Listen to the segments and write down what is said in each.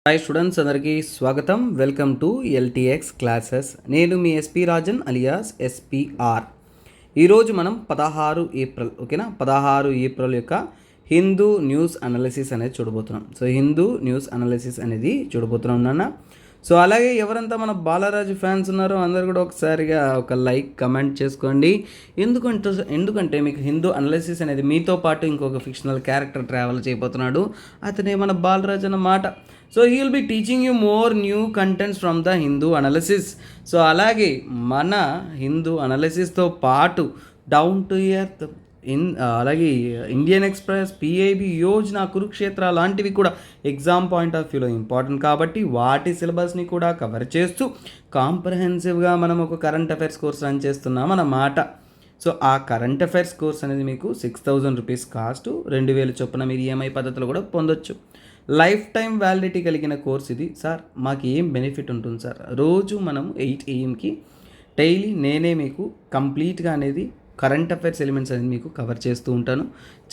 Hi students, అందరికీ స్వాగతం. Welcome to LTX classes. నేను మీ ఎస్పీ రాజన్ అలియాస్ ఎస్పీఆర్. ఈరోజు మనం 16 ఏప్రిల్ ఓకేనా 16 ఏప్రిల్ యొక్క హిందూ న్యూస్ అనాలిసిస్ అనేది చూడబోతున్నాం. సో హిందూ న్యూస్ అనాలిసిస్ అనేది చూడబోతున్నాం నాన్న. సో అలాగే ఎవరంతా మన బాలరాజు ఫ్యాన్స్ ఉన్నారో అందరు కూడా ఒకసారిగా ఒక లైక్ కమెంట్ చేసుకోండి. ఎందుకంటే మీకు హిందూ అనాలిసిస్ అనేది మీతో పాటు ఇంకొక ఫిక్షనల్ క్యారెక్టర్ ట్రావెల్ చేయబోతున్నాడు. అతనే మన బాలరాజు అన్నమాట. So he will be teaching you more new contents from the Hindu analysis. So అలాగే మన హిందూ అనాలిసిస్తో పాటు డౌన్ టు ఎర్త్ అలాగే Indian express, PIB, Yojana, Kurukshetra లాంటివి కూడా ఎగ్జామ్ పాయింట్ ఆఫ్ వ్యూలో ఇంపార్టెంట్ కాబట్టి వాటి సిలబస్ని కూడా కవర్ చేస్తూ కాంప్రహెన్సివ్గా మనం ఒక కరెంట్ అఫైర్స్ కోర్స్ రన్ చేస్తున్నాం అన్నమాట. సో ఆ కరెంట్ అఫైర్స్ కోర్స్ అనేది మీకు 6,000 రూపీస్ కాస్ట్, 2,000 చొప్పున మీరు ఈఎంఐ పద్ధతిలో కూడా పొందొచ్చు. లైఫ్ టైం వ్యాలిడిటీ కలిగిన కోర్స్ ఇది. సార్ మాకు ఏం బెనిఫిట్ ఉంటుంది సార్? రోజు మనం 8 AM డైలీ నేనే మీకు కంప్లీట్గా అనేది కరెంట్ అఫైర్స్ ఎలిమెంట్స్ అనేది మీకు కవర్ చేస్తూ ఉంటాను.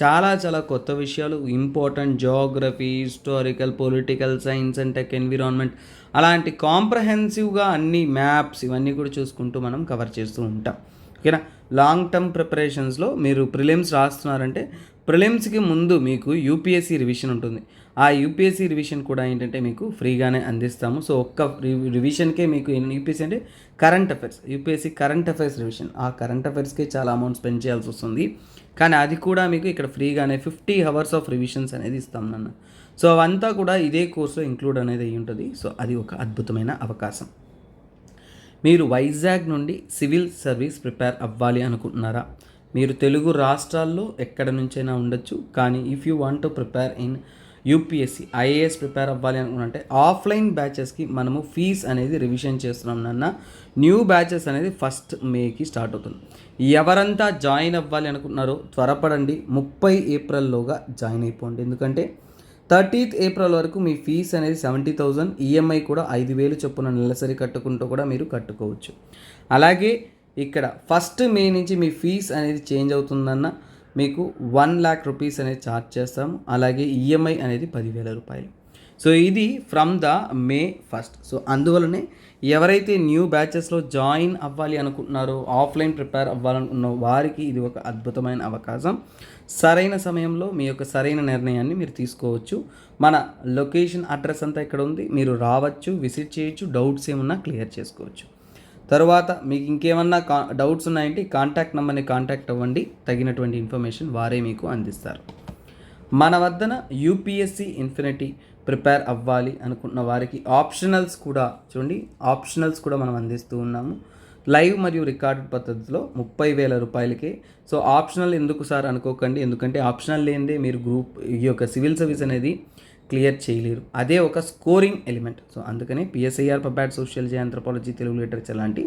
చాలా కొత్త విషయాలు, important Geography, historical, political science and tech, environment అలాంటి కాంప్రహెన్సివ్గా అన్ని మ్యాప్స్ ఇవన్నీ కూడా చూసుకుంటూ మనం కవర్ చేస్తూ ఉంటాం. ఓకేనా. లాంగ్ టర్మ్ ప్రిపరేషన్స్లో మీరు ప్రిలిమ్స్ రాస్తున్నారంటే ప్రిలిమ్స్కి ముందు మీకు యూపీఎస్సీ రివిజన్ ఉంటుంది. ఆ యూపీఎస్సీ రివిజన్ కూడా ఏంటంటే మీకు ఫ్రీగానే అందిస్తాము. సో ఒక్క రివిజన్కే మీకు యూపీఎస్సీ అంటే current affairs, UPSC current affairs revision, ఆ కరెంట్ అఫైర్స్కే చాలా అమౌంట్ స్పెండ్ చేయాల్సి వస్తుంది. కానీ అది కూడా మీకు ఇక్కడ ఫ్రీగానే 50 hours ఆఫ్ రివిజన్స్ అనేది ఇస్తాం నన్ను. సో అవంతా కూడా ఇదే కోర్సులో ఇంక్లూడ్ అనేది అయ్యి ఉంటుంది. సో అది ఒక అద్భుతమైన అవకాశం. మీరు వైజాగ్ నుండి సివిల్ సర్వీస్ ప్రిపేర్ అవ్వాలి అనుకుంటున్నారా? మీరు తెలుగు రాష్ట్రాల్లో ఎక్కడ నుంచైనా ఉండొచ్చు. కానీ if you want to prepare in UPSC, IAS prepare అవ్వాలి అనుకుంటే ఆఫ్లైన్ బ్యాచెస్కి మనము ఫీజ్ అనేది రివిజన్ చేస్తున్నాం నాన్న. న్యూ బ్యాచెస్ అనేది 1st May స్టార్ట్ అవుతుంది. ఎవరంతా జాయిన్ అవ్వాలి అనుకుంటున్నారో త్వరపడండి, 30 ఏప్రిల్లోగా జాయిన్ అయిపోండి. ఎందుకంటే 30th ఏప్రిల్ వరకు మీ ఫీజ్ అనేది 70,000, ఈఎంఐ కూడా 5,000 చొప్పున నెలసరి కట్టుకుంటూ కూడా మీరు కట్టుకోవచ్చు. అలాగే ఇక్కడ 1st May నుంచి మీ ఫీజ్ అనేది చేంజ్ అవుతుందన్న మీకు 1,00,000 రూపీస్ అనేది ఛార్జ్ చేస్తాము. అలాగే ఈఎంఐ అనేది 10,000 రూపాయలు. సో ఇది from the May 1st. So అందువలనే ఎవరైతే న్యూ బ్యాచెస్లో జాయిన్ అవ్వాలి అనుకుంటున్నారో, ఆఫ్లైన్ ప్రిపేర్ అవ్వాలనుకున్న వారికి ఇది ఒక అద్భుతమైన అవకాశం. సరైన సమయంలో మీ యొక్క సరైన నిర్ణయాన్ని మీరు తీసుకోవచ్చు. మన లొకేషన్ అడ్రస్ అంతా ఇక్కడ ఉంది, మీరు రావచ్చు, విజిట్ చేయొచ్చు, డౌట్స్ ఏమన్నా క్లియర్ చేసుకోవచ్చు. తర్వాత మీకు ఇంకేమన్నా డౌట్స్ ఉన్నాయంటే కాంటాక్ట్ నెంబర్ని కాంటాక్ట్ అవ్వండి, తగినటువంటి ఇన్ఫర్మేషన్ వారే మీకు అందిస్తారు. మన వద్దన యూపీఎస్సీ ఇన్ఫినిటీ ప్రిపేర్ అవ్వాలి అనుకున్న వారికి ఆప్షనల్స్ కూడా మనం అందిస్తూ ఉన్నాము. లైవ్ మరియు రికార్డెడ్ పద్ధతిలో 30,000 రూపాయలకే. సో ఆప్షనల్ ఎందుకు సార్ అనుకోకండి, ఎందుకంటే ఆప్షనల్ లేనిదే మీరు ఈ యొక్క సివిల్ సర్వీస్ అనేది క్లియర్ చేయలేరు. అదే ఒక స్కోరింగ్ ఎలిమెంట్. సో అందుకనే PSIR, pub ad, sociology, anthropology, Telugu literature లాంటి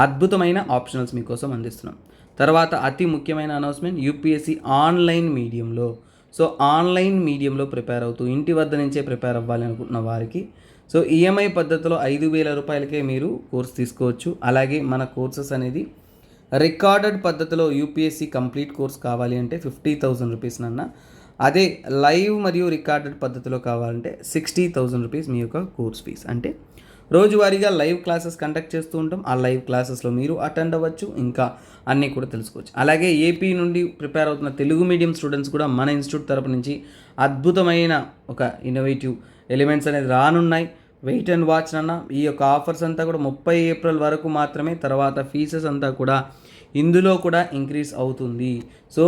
అద్భుతమైన ఆప్షనల్స్ మీకోసం అందిస్తున్నాం. తర్వాత అతి ముఖ్యమైన అనౌన్స్మెంట్, యూపీఎస్సీ ఆన్లైన్ మీడియంలో. సో ఆన్లైన్ మీడియంలో ప్రిపేర్ అవుతూ ఇంటి వద్ద నుంచే ప్రిపేర్ అవ్వాలి అనుకుంటున్న వారికి సో ఈఎంఐ పద్ధతిలో 5,000 రూపాయలకే మీరు కోర్స్ తీసుకోవచ్చు. అలాగే మన కోర్సెస్ అనేది రికార్డెడ్ పద్ధతిలో యూపీఎస్సీ కంప్లీట్ కోర్స్ కావాలి అంటే 50,000 రూపీస్ నన్న. అదే లైవ్ మరియు రికార్డెడ్ పద్ధతిలో కావాలంటే 60,000 రూపీస్ మీ యొక్క కోర్స్ ఫీజ్. అంటే రోజువారీగా లైవ్ క్లాసెస్ కండక్ట్ చేస్తూ ఉంటాం. ఆ లైవ్ క్లాసెస్లో మీరు అటెండ్ అవ్వచ్చు, ఇంకా అన్నీ కూడా తెలుసుకోవచ్చు. అలాగే ఏపీ నుండి ప్రిపేర్ అవుతున్న తెలుగు మీడియం స్టూడెంట్స్ కూడా మన ఇన్స్టిట్యూట్ తరపు నుంచి అద్భుతమైన ఒక ఇన్నోవేటివ్ ఎలిమెంట్స్ అనేది రానున్నాయి. వెయిట్ అండ్ వాచ్ అన్న. ఈ యొక్క ఆఫర్స్ అంతా కూడా 30 ఏప్రిల్ వరకు మాత్రమే. తర్వాత ఫీజెస్ అంతా కూడా ఇందులో కూడా ఇంక్రీజ్ అవుతుంది. సో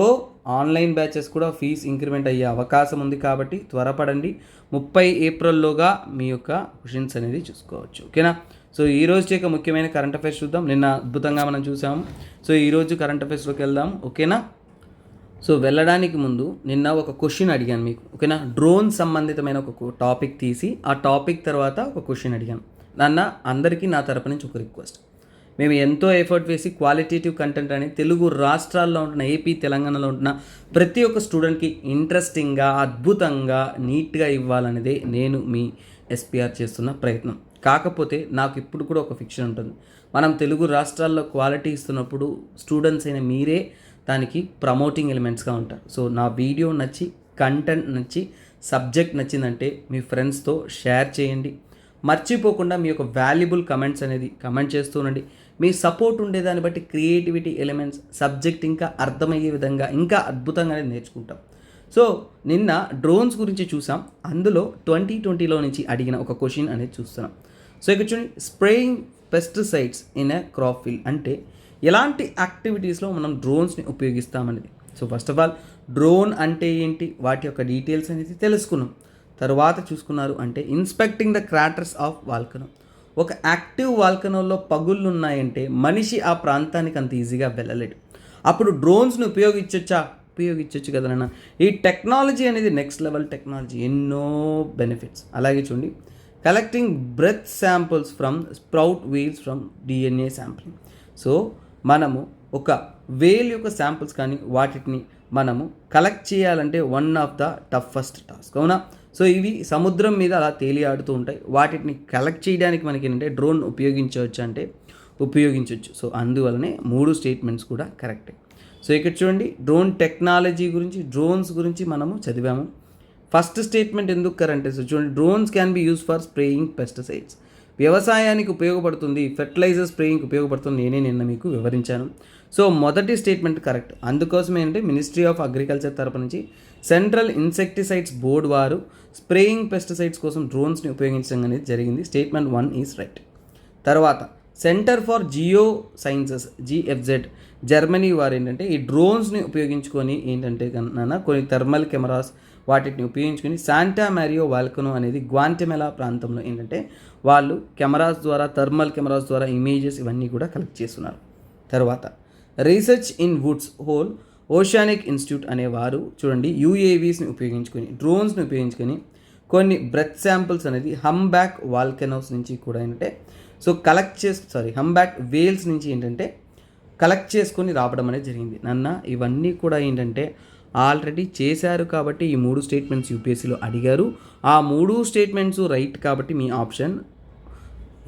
ఆన్లైన్ బ్యాచెస్ కూడా ఫీజ్ ఇంక్రిమెంట్ అయ్యే అవకాశం ఉంది కాబట్టి త్వరపడండి. 30 ఏప్రిల్లోగా మీ యొక్క క్వశ్చన్స్ అనేది చూసుకోవచ్చు. ఓకేనా. సో ఈరోజు యొక్క ముఖ్యమైన కరెంట్ అఫైర్స్ చూద్దాం. నిన్న అద్భుతంగా మనం చూసాము. సో ఈరోజు కరెంట్ అఫైర్స్లోకి వెళ్దాం. ఓకేనా. సో వెళ్ళడానికి ముందు నిన్న ఒక క్వశ్చన్ అడిగాను మీకు. ఓకేనా. డ్రోన్ సంబంధితమైన ఒక టాపిక్ తీసి ఆ టాపిక్ తర్వాత ఒక క్వశ్చన్ అడిగాను. అందరికీ నా తరపు నుంచి ఒక రిక్వెస్ట్. మేము ఎంతో ఎఫర్ట్ వేసి క్వాలిటేటివ్ కంటెంట్ అని తెలుగు రాష్ట్రాల్లో ఉంటున్న, ఏపీ, తెలంగాణలో ఉంటున్న ప్రతి ఒక్క స్టూడెంట్కి ఇంట్రెస్టింగ్గా, అద్భుతంగా, నీట్గా ఇవ్వాలనేదే నేను మీ ఎస్పీఆర్ చేస్తున్న ప్రయత్నం. కాకపోతే నాకు ఇప్పుడు కూడా ఒక ఫిక్షన్ ఉంటుంది. మనం తెలుగు రాష్ట్రాల్లో క్వాలిటీ ఇస్తున్నప్పుడు స్టూడెంట్స్ అయిన మీరే దానికి ప్రమోటింగ్ ఎలిమెంట్స్గా ఉంటారు. సో నా వీడియో నచ్చి, కంటెంట్ నచ్చి సబ్జెక్ట్ నచ్చిందంటే మీ ఫ్రెండ్స్తో షేర్ చేయండి. మర్చిపోకుండా మీ యొక్క వాల్యుబుల్ కమెంట్స్ అనేది కమెంట్ చేస్తూ ఉండండి. మీ సపోర్ట్ ఉండేదాన్ని బట్టి క్రియేటివిటీ ఎలిమెంట్స్ సబ్జెక్ట్ ఇంకా అర్థమయ్యే విధంగా ఇంకా అద్భుతంగా నేర్చుకుంటాం. సో నిన్న డ్రోన్స్ గురించి చూసాం. అందులో 2020లో నుంచి అడిగిన ఒక క్వశ్చన్ అనేది చూస్తున్నాం. సో ఇక్కడ చూడండి, spraying pesticides in a crop field అంటే ఎలాంటి యాక్టివిటీస్లో మనం డ్రోన్స్ని ఉపయోగిస్తామనేది. So first of all drone అంటే ఏంటి, వాటి యొక్క డీటెయిల్స్ అనేది తెలుసుకున్నాం. తర్వాత చూసుకున్నారు అంటే ఇన్స్పెక్టింగ్ ద క్రాటర్స్ ఆఫ్ వాల్కనో. ఒక యాక్టివ్ వాల్కనోలో పగుళ్ళు ఉన్నాయంటే మనిషి ఆ ప్రాంతానికి అంత ఈజీగా వెళ్ళలేడు. అప్పుడు డ్రోన్స్ని ఉపయోగించవచ్చు కదా నాన్న. ఈ టెక్నాలజీ అనేది నెక్స్ట్ లెవెల్ టెక్నాలజీ, ఎన్నో బెనిఫిట్స్. అలాగే చూడండి, collecting breath samples from sprout wheels from DNA sampling. So మనము ఒక వేల్ యొక్క శాంపుల్స్ కానీ వాటిని మనము కలెక్ట్ చేయాలంటే one of the toughest task, అవునా. సో ఇవి సముద్రం మీద అలా తేలియాడుతూ ఉంటాయి. వాటిని కలెక్ట్ చేయడానికి మనకి ఏంటంటే డ్రోన్ ఉపయోగించవచ్చు అంటే ఉపయోగించవచ్చు. సో అందువలనే 3 స్టేట్మెంట్స్ కూడా కరెక్టే. సో ఇక్కడ చూడండి, డ్రోన్ టెక్నాలజీ గురించి, డ్రోన్స్ గురించి మనము చదివాము. ఫస్ట్ స్టేట్మెంట్ ఎందుకు కరెంట్? సో చూడండి, drones can be use for spraying pesticides. వ్యవసాయానికి ఉపయోగపడుతుంది, ఫెర్టిలైజర్ స్ప్రేయింగ్కి ఉపయోగపడుతుంది, నేనే నిన్న మీకు వివరించాను. సో మొదటి స్టేట్మెంట్ కరెక్ట్. అందుకోసం ఏంటంటే మినిస్ట్రీ ఆఫ్ అగ్రికల్చర్ తరపు నుంచి సెంట్రల్ ఇన్సెక్టిసైడ్స్ బోర్డు వారు స్ప్రేయింగ్ పెస్టిసైడ్స్ కోసం డ్రోన్స్ని ఉపయోగించడం అనేది జరిగింది. Statement 1 is right. తర్వాత centre for geosciences GFZ Germany వారు ఏంటంటే ఈ డ్రోన్స్ని ఉపయోగించుకొని ఏంటంటే కన్నా కొన్ని థర్మల్ కెమెరాస్ వాటిని ఉపయోగించుకొని శాంటా మ్యారియో వాల్కనో అనేది గ్వాంటెమెలా ప్రాంతంలో ఏంటంటే వాళ్ళు కెమెరాస్ ద్వారా, థర్మల్ కెమెరాస్ ద్వారా ఇమేజెస్ ఇవన్నీ కూడా కలెక్ట్ చేస్తున్నారు. తర్వాత research in Woods Hole oceanic institute అనేవారు చూడండి UAVస్ని ఉపయోగించుకొని, డ్రోన్స్ని ఉపయోగించుకొని కొన్ని బ్రెత్ శాంపుల్స్ అనేది హంబ్యాక్ వాల్కెనోస్ నుంచి కూడా ఏంటంటే సో హంబ్యాక్ వేల్స్ నుంచి ఏంటంటే కలెక్ట్ చేసుకొని రావడం అనేది జరిగింది. ఇవన్నీ కూడా ఏంటంటే ఆల్రెడీ చేశారు కాబట్టి ఈ 3 స్టేట్మెంట్స్ UPSCలో అడిగారు. ఆ 3 స్టేట్మెంట్స్ రైట్ కాబట్టి మీ ఆప్షన్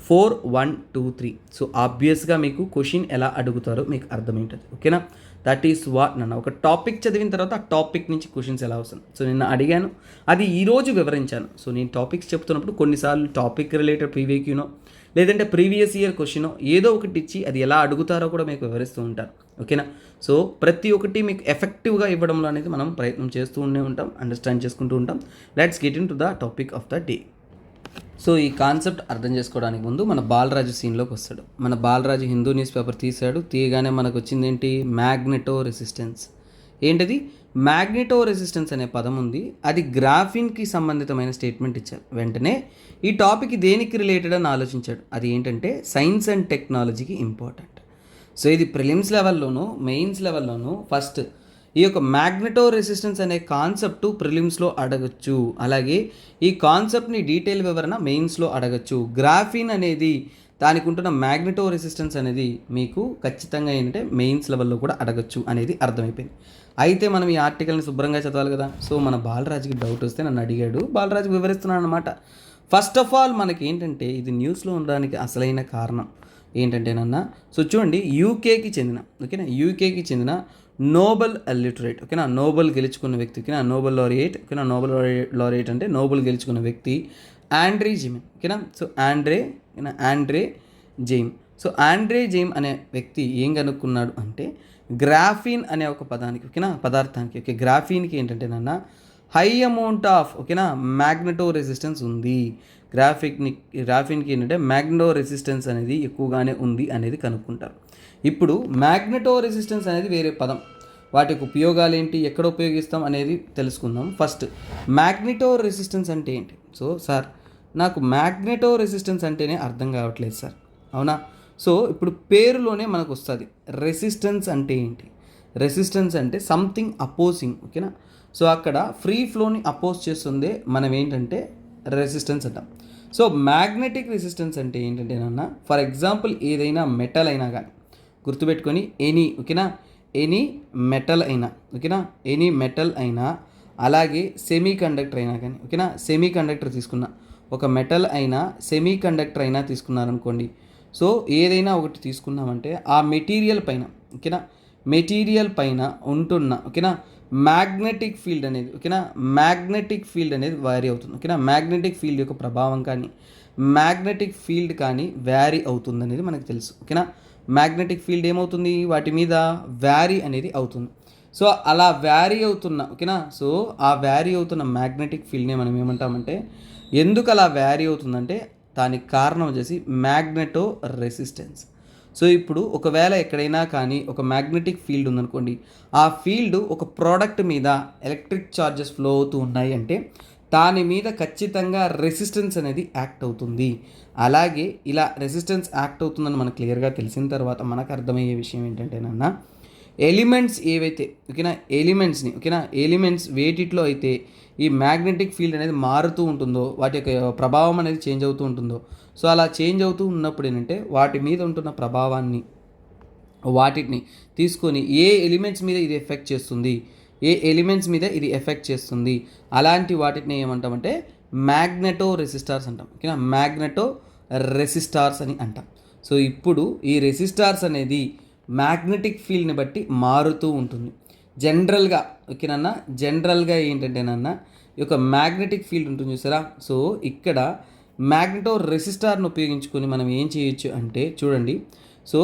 4, 1, 2, 3. సో ఆబ్వియస్గా మీకు క్వశ్చన్ ఎలా అడుగుతారో మీకు అర్థమైంటుంది, ఓకేనా. దట్ ఈస్ వాట్ ఒక టాపిక్ చదివిన తర్వాత ఆ టాపిక్ నుంచి క్వశ్చన్స్ ఎలా వస్తుంది. సో నిన్న అడిగాను, అది ఈరోజు వివరించాను. సో నేను టాపిక్స్ చెప్తున్నప్పుడు కొన్నిసార్లు టాపిక్ రిలేటెడ్ PVQనో లేదంటే ప్రీవియస్ ఇయర్ క్వశ్చనో ఏదో ఒకటి ఇచ్చి అది ఎలా అడుగుతారో కూడా మీకు వివరిస్తూ ఉంటారు, ఓకేనా. సో ప్రతి ఒక్కటి మీకు ఎఫెక్టివ్గా ఇవ్వడంలో అనేది మనం ప్రయత్నం చేస్తూ ఉంటాం, అండర్స్టాండ్ చేసుకుంటూ ఉంటాం. Let's get in to the topic of the day. So ఈ కాన్సెప్ట్ అర్థం చేసుకోవడానికి ముందు మన బాలరాజు సీన్లోకి వస్తాడు. మన బాలరాజు హిందూ న్యూస్ పేపర్ తీశాడు. తీయగానే మనకు వచ్చింది ఏంటి, మ్యాగ్నెటో రెసిస్టెన్స్. ఏంటది మ్యాగ్నెటో రెసిస్టెన్స్ అనే పదం ఉంది, అది గ్రాఫిన్కి సంబంధితమైన స్టేట్మెంట్ ఇచ్చారు. వెంటనే ఈ టాపిక్ దేనికి రిలేటెడ్ అని ఆలోచించాడు. అది ఏంటంటే సైన్స్ అండ్ టెక్నాలజీకి ఇంపార్టెంట్. సో ఇది ప్రిలిమ్స్ లెవెల్లోనూ మెయిన్స్ లెవెల్లోనూ ఫస్ట్ ఈ యొక్క మ్యాగ్నెటో రెసిస్టెన్స్ అనే కాన్సెప్ట్ ప్రిలిమ్స్లో అడగచ్చు. అలాగే ఈ కాన్సెప్ట్ని డీటెయిల్ వివరణ మెయిన్స్లో అడగచ్చు. గ్రాఫిన్ అనేది దానికి ఉంటున్న మ్యాగ్నెటో రెసిస్టెన్స్ అనేది మీకు ఖచ్చితంగా ఏంటంటే మెయిన్స్ లెవెల్లో కూడా అడగచ్చు అనేది అర్థమైపోయింది. అయితే మనం ఈ ఆర్టికల్ని శుభ్రంగా చదవాలి కదా. సో మన బాలరాజుకి డౌట్ వస్తే నన్ను అడిగాడు, బాలరాజుకి వివరిస్తున్నాను అనమాట. ఫస్ట్ ఆఫ్ ఆల్ మనకి ఏంటంటే ఇది న్యూస్లో ఉండడానికి అసలైన కారణం ఏంటంటేనన్నా, సో చూడండి యూకేకి చెందిన నోబెల్ లిటరేట్, ఓకేనా, నోబెల్ గెలుచుకున్న వ్యక్తి, ఓకేనా, నోబెల్ లారియట్, ఓకేనా, నోబెల్ లారియట్ అంటే నోబెల్ గెలుచుకున్న వ్యక్తి ఆండ్రే జెయిమ్, ఓకేనా. So Andre Geim. So Andre Geim అనే వ్యక్తి ఏం కనుక్కున్నాడు అంటే గ్రాఫిన్ అనే ఒక పదానికి, ఓకేనా, పదార్థానికి, ఓకే, గ్రాఫిన్కి ఏంటంటే హై అమౌంట్ ఆఫ్, ఓకేనా, మ్యాగ్నెటో రెసిస్టెన్స్ ఉంది. గ్రాఫిన్కి ఏంటంటే మ్యాగ్నెటో రెసిస్టెన్స్ అనేది ఎక్కువగానే ఉంది అనేది కనుక్కుంటారు. ఇప్పుడు మ్యాగ్నెటో రెసిస్టెన్స్ అనేది వేరే పదం, వాటికి ఉపయోగాలు ఏంటి, ఎక్కడ ఉపయోగిస్తాం అనేది తెలుసుకుందాం. ఫస్ట్ మ్యాగ్నెటో రెసిస్టెన్స్ అంటే ఏంటి? సో సార్ నాకు మ్యాగ్నెటో రెసిస్టెన్స్ అంటేనే అర్థం కావట్లేదు సార్, అవునా. సో ఇప్పుడు పేరులోనే మనకు వస్తుంది రెసిస్టెన్స్ అంటే ఏంటి. రెసిస్టెన్స్ అంటే సంథింగ్ అపోజింగ్, ఓకేనా. సో అక్కడ ఫ్రీ ఫ్లోని అపోజ్ చేస్తుందే మనం ఏంటంటే రెసిస్టెన్స్ అంటాం. సో మ్యాగ్నెటిక్ రెసిస్టెన్స్ అంటే ఏంటంటే ఫర్ ఎగ్జాంపుల్ ఏదైనా మెటల్ అయినా కానీ గుర్తుపెట్టుకొని ఎనీ మెటల్ అయినా అలాగే సెమీ కండక్టర్ అయినా కానీ, ఓకేనా, సెమీ కండక్టర్ తీసుకున్న ఒక మెటల్ అయినా సెమీ కండక్టర్ అయినా తీసుకున్నారనుకోండి. సో ఏదైనా ఒకటి తీసుకున్నామంటే ఆ మెటీరియల్ పైన, ఓకేనా, మెటీరియల్ పైన ఉంటున్న, ఓకేనా, మ్యాగ్నెటిక్ ఫీల్డ్ అనేది ఓకేనా, మ్యాగ్నెటిక్ ఫీల్డ్ అనేది వ్యారీ అవుతుంది ఓకేనా. మ్యాగ్నెటిక్ ఫీల్డ్ యొక్క ప్రభావం కానీ మ్యాగ్నెటిక్ ఫీల్డ్ కానీ వ్యారీ అవుతుంది అనేది మనకు తెలుసు ఓకేనా. మ్యాగ్నెటిక్ ఫీల్డ్ ఏమవుతుంది, వాటి మీద వ్యారీ అనేది అవుతుంది. సో అలా వ్యారీ అవుతున్న ఓకేనా, సో ఆ వ్యారీ అవుతున్న మ్యాగ్నెటిక్ ఫీల్డ్ని మనం ఏమంటామంటే, ఎందుకు అలా వ్యారీ అవుతుందంటే దానికి కారణం వచ్చేసి మ్యాగ్నెటో రెసిస్టెన్స్. సో ఇప్పుడు ఒకవేళ ఎక్కడైనా కానీ ఒక మ్యాగ్నెటిక్ ఫీల్డ్ ఉందనుకోండి, ఆ ఫీల్డ్ ఒక ప్రోడక్ట్ మీద ఎలక్ట్రిక్ ఛార్జెస్ ఫ్లో అవుతూ ఉన్నాయి అంటే దాని మీద ఖచ్చితంగా రెసిస్టెన్స్ అనేది యాక్ట్ అవుతుంది. అలాగే ఇలా రెసిస్టెన్స్ యాక్ట్ అవుతుందని మనకు క్లియర్గా తెలిసిన తర్వాత మనకు అర్థమయ్యే విషయం ఏంటంటేనన్నా, ఎలిమెంట్స్ ఏవైతే ఓకేనా, ఎలిమెంట్స్ని ఓకేనా, ఎలిమెంట్స్ వేటిట్లో అయితే ఈ మ్యాగ్నెటిక్ ఫీల్డ్ అనేది మారుతూ ఉంటుందో, వాటి యొక్క ప్రభావం అనేది చేంజ్ అవుతూ ఉంటుందో, సో అలా చేంజ్ అవుతూ ఉన్నప్పుడు ఏంటంటే వాటి మీద ఉంటున్న ప్రభావాన్ని వాటిని తీసుకొని ఏ ఎలిమెంట్స్ మీద ఇది ఎఫెక్ట్ చేస్తుంది, ఏ ఎలిమెంట్స్ మీద ఇది ఎఫెక్ట్ చేస్తుంది, అలాంటి వాటిని ఏమంటామంటే మ్యాగ్నెటో రెసిస్టార్స్ అంటాం ఓకేనా. మ్యాగ్నెటో రెసిస్టార్స్ అని అంటాం. సో ఇప్పుడు ఈ రెసిస్టార్స్ అనేది మ్యాగ్నెటిక్ ఫీల్డ్ని బట్టి మారుతూ ఉంటుంది. జనరల్గా ఓకేనన్నా, జనరల్గా ఏంటంటేనన్నా ఈ యొక్క మ్యాగ్నెటిక్ ఫీల్డ్ ఉంటుంది చూసారా. సో ఇక్కడ మ్యాగ్నెటో రెసిస్టార్ను ఉపయోగించుకొని మనం ఏం చేయొచ్చు అంటే చూడండి, సో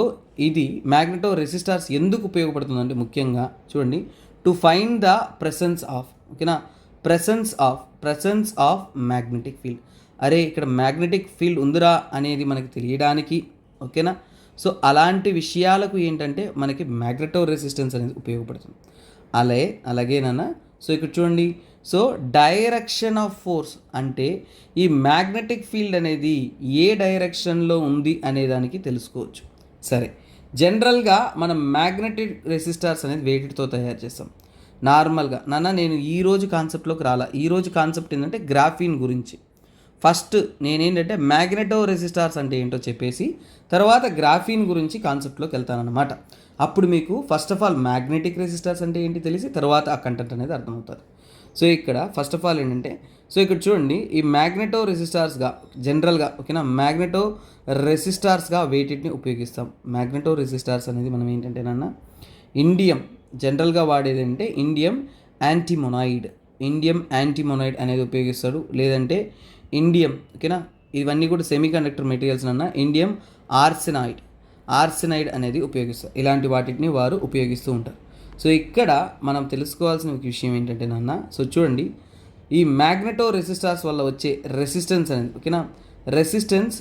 ఇది మ్యాగ్నెటో రెసిస్టార్స్ ఎందుకు ఉపయోగపడుతుందంటే ముఖ్యంగా చూడండి, to find the presence of ఓకేనా, ప్రెసెన్స్ ఆఫ్ మ్యాగ్నెటిక్ ఫీల్డ్. అరే ఇక్కడ మ్యాగ్నెటిక్ ఫీల్డ్ ఉందిరా అనేది మనకి తెలియడానికి ఓకేనా. సో అలాంటి విషయాలకు ఏంటంటే మనకి మ్యాగ్నెటో రెసిస్టెన్స్ అనేది ఉపయోగపడుతుంది. అలాగేనన్నా. సో ఇక్కడ చూడండి, సో డైరెక్షన్ ఆఫ్ ఫోర్స్ అంటే ఈ మ్యాగ్నెటిక్ ఫీల్డ్ అనేది ఏ డైరెక్షన్లో ఉంది అనేదానికి తెలుసుకోవచ్చు. సరే, జనరల్గా మనం మ్యాగ్నెటిక్ రెసిస్టార్స్ అనేది వేటితో తయారు చేస్తాం నార్మల్గా. నేను ఈరోజు కాన్సెప్ట్లోకి రాలా. ఈరోజు కాన్సెప్ట్ ఏంటంటే గ్రాఫీన్ గురించి. ఫస్ట్ నేనేంటంటే మ్యాగ్నెటో రెసిస్టార్స్ అంటే ఏంటో చెప్పేసి తర్వాత గ్రాఫీన్ గురించి కాన్సెప్ట్లోకి వెళ్తానన్నమాట. అప్పుడు మీకు ఫస్ట్ ఆఫ్ ఆల్ మ్యాగ్నెటిక్ రెసిస్టార్స్ అంటే ఏంటి తెలిసి తర్వాత ఆ కంటెంట్ అనేది అర్థమవుతుంది. సో ఇక్కడ ఫస్ట్ ఆఫ్ ఆల్ ఏంటంటే, సో ఇక్కడ చూడండి, ఈ మ్యాగ్నెటో రెసిస్టార్స్గా జనరల్గా ఓకేనా, మ్యాగ్నెటో రెసిస్టార్స్గా వేటిని ఉపయోగిస్తాం. మ్యాగ్నెటో రెసిస్టార్స్ అనేది మనం ఏంటంటేనన్నా ఇండియం జనరల్గా వాడేది అంటే ఇండియం యాంటీమొనైడ్ అనేది ఉపయోగిస్తాడు. లేదంటే ఇండియం ఓకేనా, ఇవన్నీ కూడా సెమీ కండక్టర్ మెటీరియల్స్ అన్న ఇండియం ఆర్సెనైడ్ అనేది ఉపయోగిస్తారు. ఇలాంటి వాటిని వారు ఉపయోగిస్తూ ఉంటారు. సో ఇక్కడ మనం తెలుసుకోవాల్సిన ఒక విషయం ఏంటంటే సో చూడండి, ఈ మ్యాగ్నెటో రెసిస్టార్స్ వల్ల వచ్చే రెసిస్టెన్స్ అనేది ఓకేనా, రెసిస్టెన్స్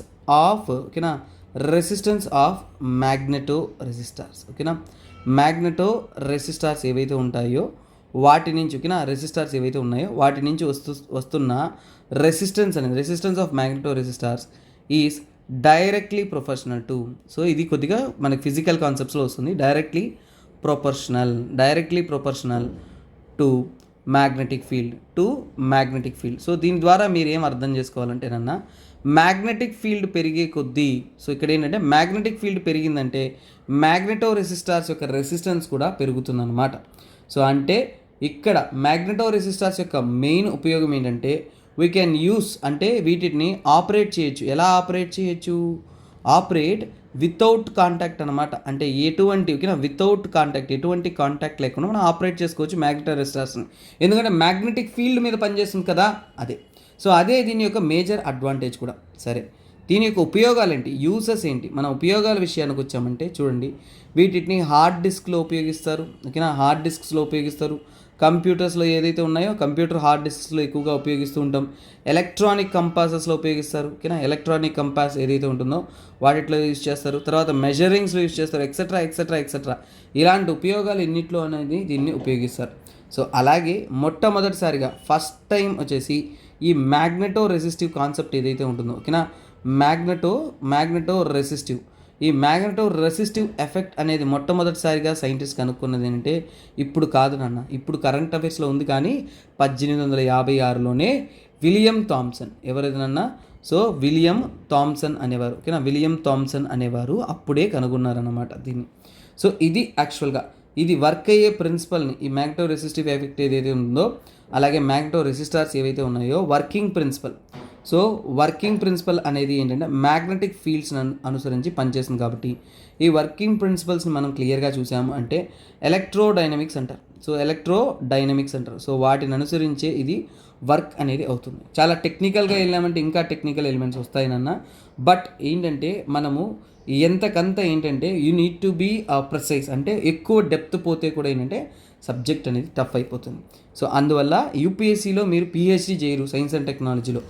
ఆఫ్ మ్యాగ్నెటో రెసిస్టార్స్ ఓకేనా. మ్యాగ్నెటో రెసిస్టార్స్ ఏవైతే ఉంటాయో వాటి నుంచి ఓకేనా, రెసిస్టార్స్ ఏవైతే ఉన్నాయో వాటి నుంచి వస్తున్న resistance of magneto రెసిస్టార్స్ is directly proportional to. So ఇది కొద్దిగా మనకి ఫిజికల్ కాన్సెప్ట్స్లో వస్తుంది. Directly proportional to magnetic field. So దీని ద్వారా మీరు ఏం అర్థం చేసుకోవాలంటే మ్యాగ్నెటిక్ ఫీల్డ్ పెరిగే కొద్దీ, సో ఇక్కడ ఏంటంటే మ్యాగ్నెటిక్ ఫీల్డ్ పెరిగిందంటే మ్యాగ్నెటో రెసిస్టార్స్ యొక్క రెసిస్టెన్స్ కూడా పెరుగుతుందన్నమాట. సో అంటే ఇక్కడ మ్యాగ్నెటో రెసిస్టార్స్ యొక్క మెయిన్ ఉపయోగం ఏంటంటే వీ కెన్ యూస్ అంటే వీటిని ఆపరేట్ చేయొచ్చు. ఎలా ఆపరేట్ చేయొచ్చు? ఆపరేట్ వితౌట్ కాంటాక్ట్ అనమాట. అంటే వితౌట్ కాంటాక్ట్, ఎటువంటి కాంటాక్ట్ లేకుండా మనం ఆపరేట్ చేసుకోవచ్చు మ్యాగ్నెటో రెసిస్టార్స్ని. ఎందుకంటే మ్యాగ్నెటిక్ ఫీల్డ్ మీద పనిచేస్తుంది కదా అదే. సో అదే దీని యొక్క మేజర్ అడ్వాంటేజ్ కూడా. సరే, దీని యొక్క ఉపయోగాలు ఏంటి, యూసెస్ ఏంటి? మన ఉపయోగాల విషయానికి వచ్చామంటే చూడండి, వీటిని హార్డ్ డిస్క్లో ఉపయోగిస్తారు ఓకేనా, హార్డ్ డిస్క్స్లో ఉపయోగిస్తారు. కంప్యూటర్స్లో ఏదైతే ఉన్నాయో కంప్యూటర్ హార్డ్ డిస్క్స్లో ఎక్కువగా ఉపయోగిస్తూ ఉంటాం. ఎలక్ట్రానిక్ కంపాసెస్లో ఉపయోగిస్తారు ఓకేనా, ఎలక్ట్రానిక్ కంపాస్ ఏదైతే ఉంటుందో వాటిలో యూజ్ చేస్తారు. తర్వాత మెజరింగ్స్లో యూజ్ చేస్తారు, ఎక్సెట్రా. ఇలాంటి ఉపయోగాలు ఎన్నిట్లో అనేది దీన్ని ఉపయోగిస్తారు. సో అలాగే మొట్టమొదటిసారిగా ఫస్ట్ టైం వచ్చేసి ఈ మ్యాగ్నెటో రెసిస్టివ్ కాన్సెప్ట్ ఏదైతే ఉంటుందో ఓకేనా, మ్యాగ్నెటో రెసిస్టివ్, ఈ మ్యాగ్నెటో రెసిస్టివ్ ఎఫెక్ట్ అనేది మొట్టమొదటిసారిగా సైంటిస్ట్ కనుక్కున్నది ఏంటంటే ఇప్పుడు కాదు ఇప్పుడు కరెంట్ అఫైర్స్లో ఉంది, కానీ 1856లోనే విలియం థామ్సన్, ఎవరైనా సో విలియం థామ్సన్ అనేవారు ఓకేనా, విలియం థామ్సన్ అనేవారు అప్పుడే కనుగొన్నారన్నమాట దీన్ని. సో ఇది యాక్చువల్గా ఇది వర్క్ అయ్యే ప్రిన్సిపల్ని, ఈ మ్యాగ్నెటో రెసిస్టివ్ ఎఫెక్ట్ ఏదైతే ఉందో అలాగే మ్యాగ్నెటో రెసిస్టార్స్ ఏవైతే ఉన్నాయో working principle. So working principle అనేది ఏంటంటే మ్యాగ్నెటిక్ ఫీల్డ్స్ని అనుసరించి పనిచేస్తుంది. కాబట్టి ఈ వర్కింగ్ ప్రిన్సిపల్స్ని మనం క్లియర్గా చూసాము అంటే ఎలక్ట్రోడైనమిక్స్ అంటారు. సో ఎలక్ట్రో డైనమిక్స్ అంటారు. సో వాటిని అనుసరించే ఇది వర్క్ అనేది అవుతుంది. చాలా టెక్నికల్గా వెళ్ళామంటే ఇంకా టెక్నికల్ ఎలిమెంట్స్ వస్తాయి నాన్న. బట్ ఏంటంటే మనము ఎంతకంత ఏంటంటే you need to be precise, అంటే ఎక్కువ డెప్త్ పోతే కూడా ఏంటంటే సబ్జెక్ట్ అనేది టఫ్ అయిపోతుంది. సో అందువల్ల యూపీఎస్సీలో మీరు పిహెచ్డీ చేయరు సైన్స్ అండ్ టెక్నాలజీలో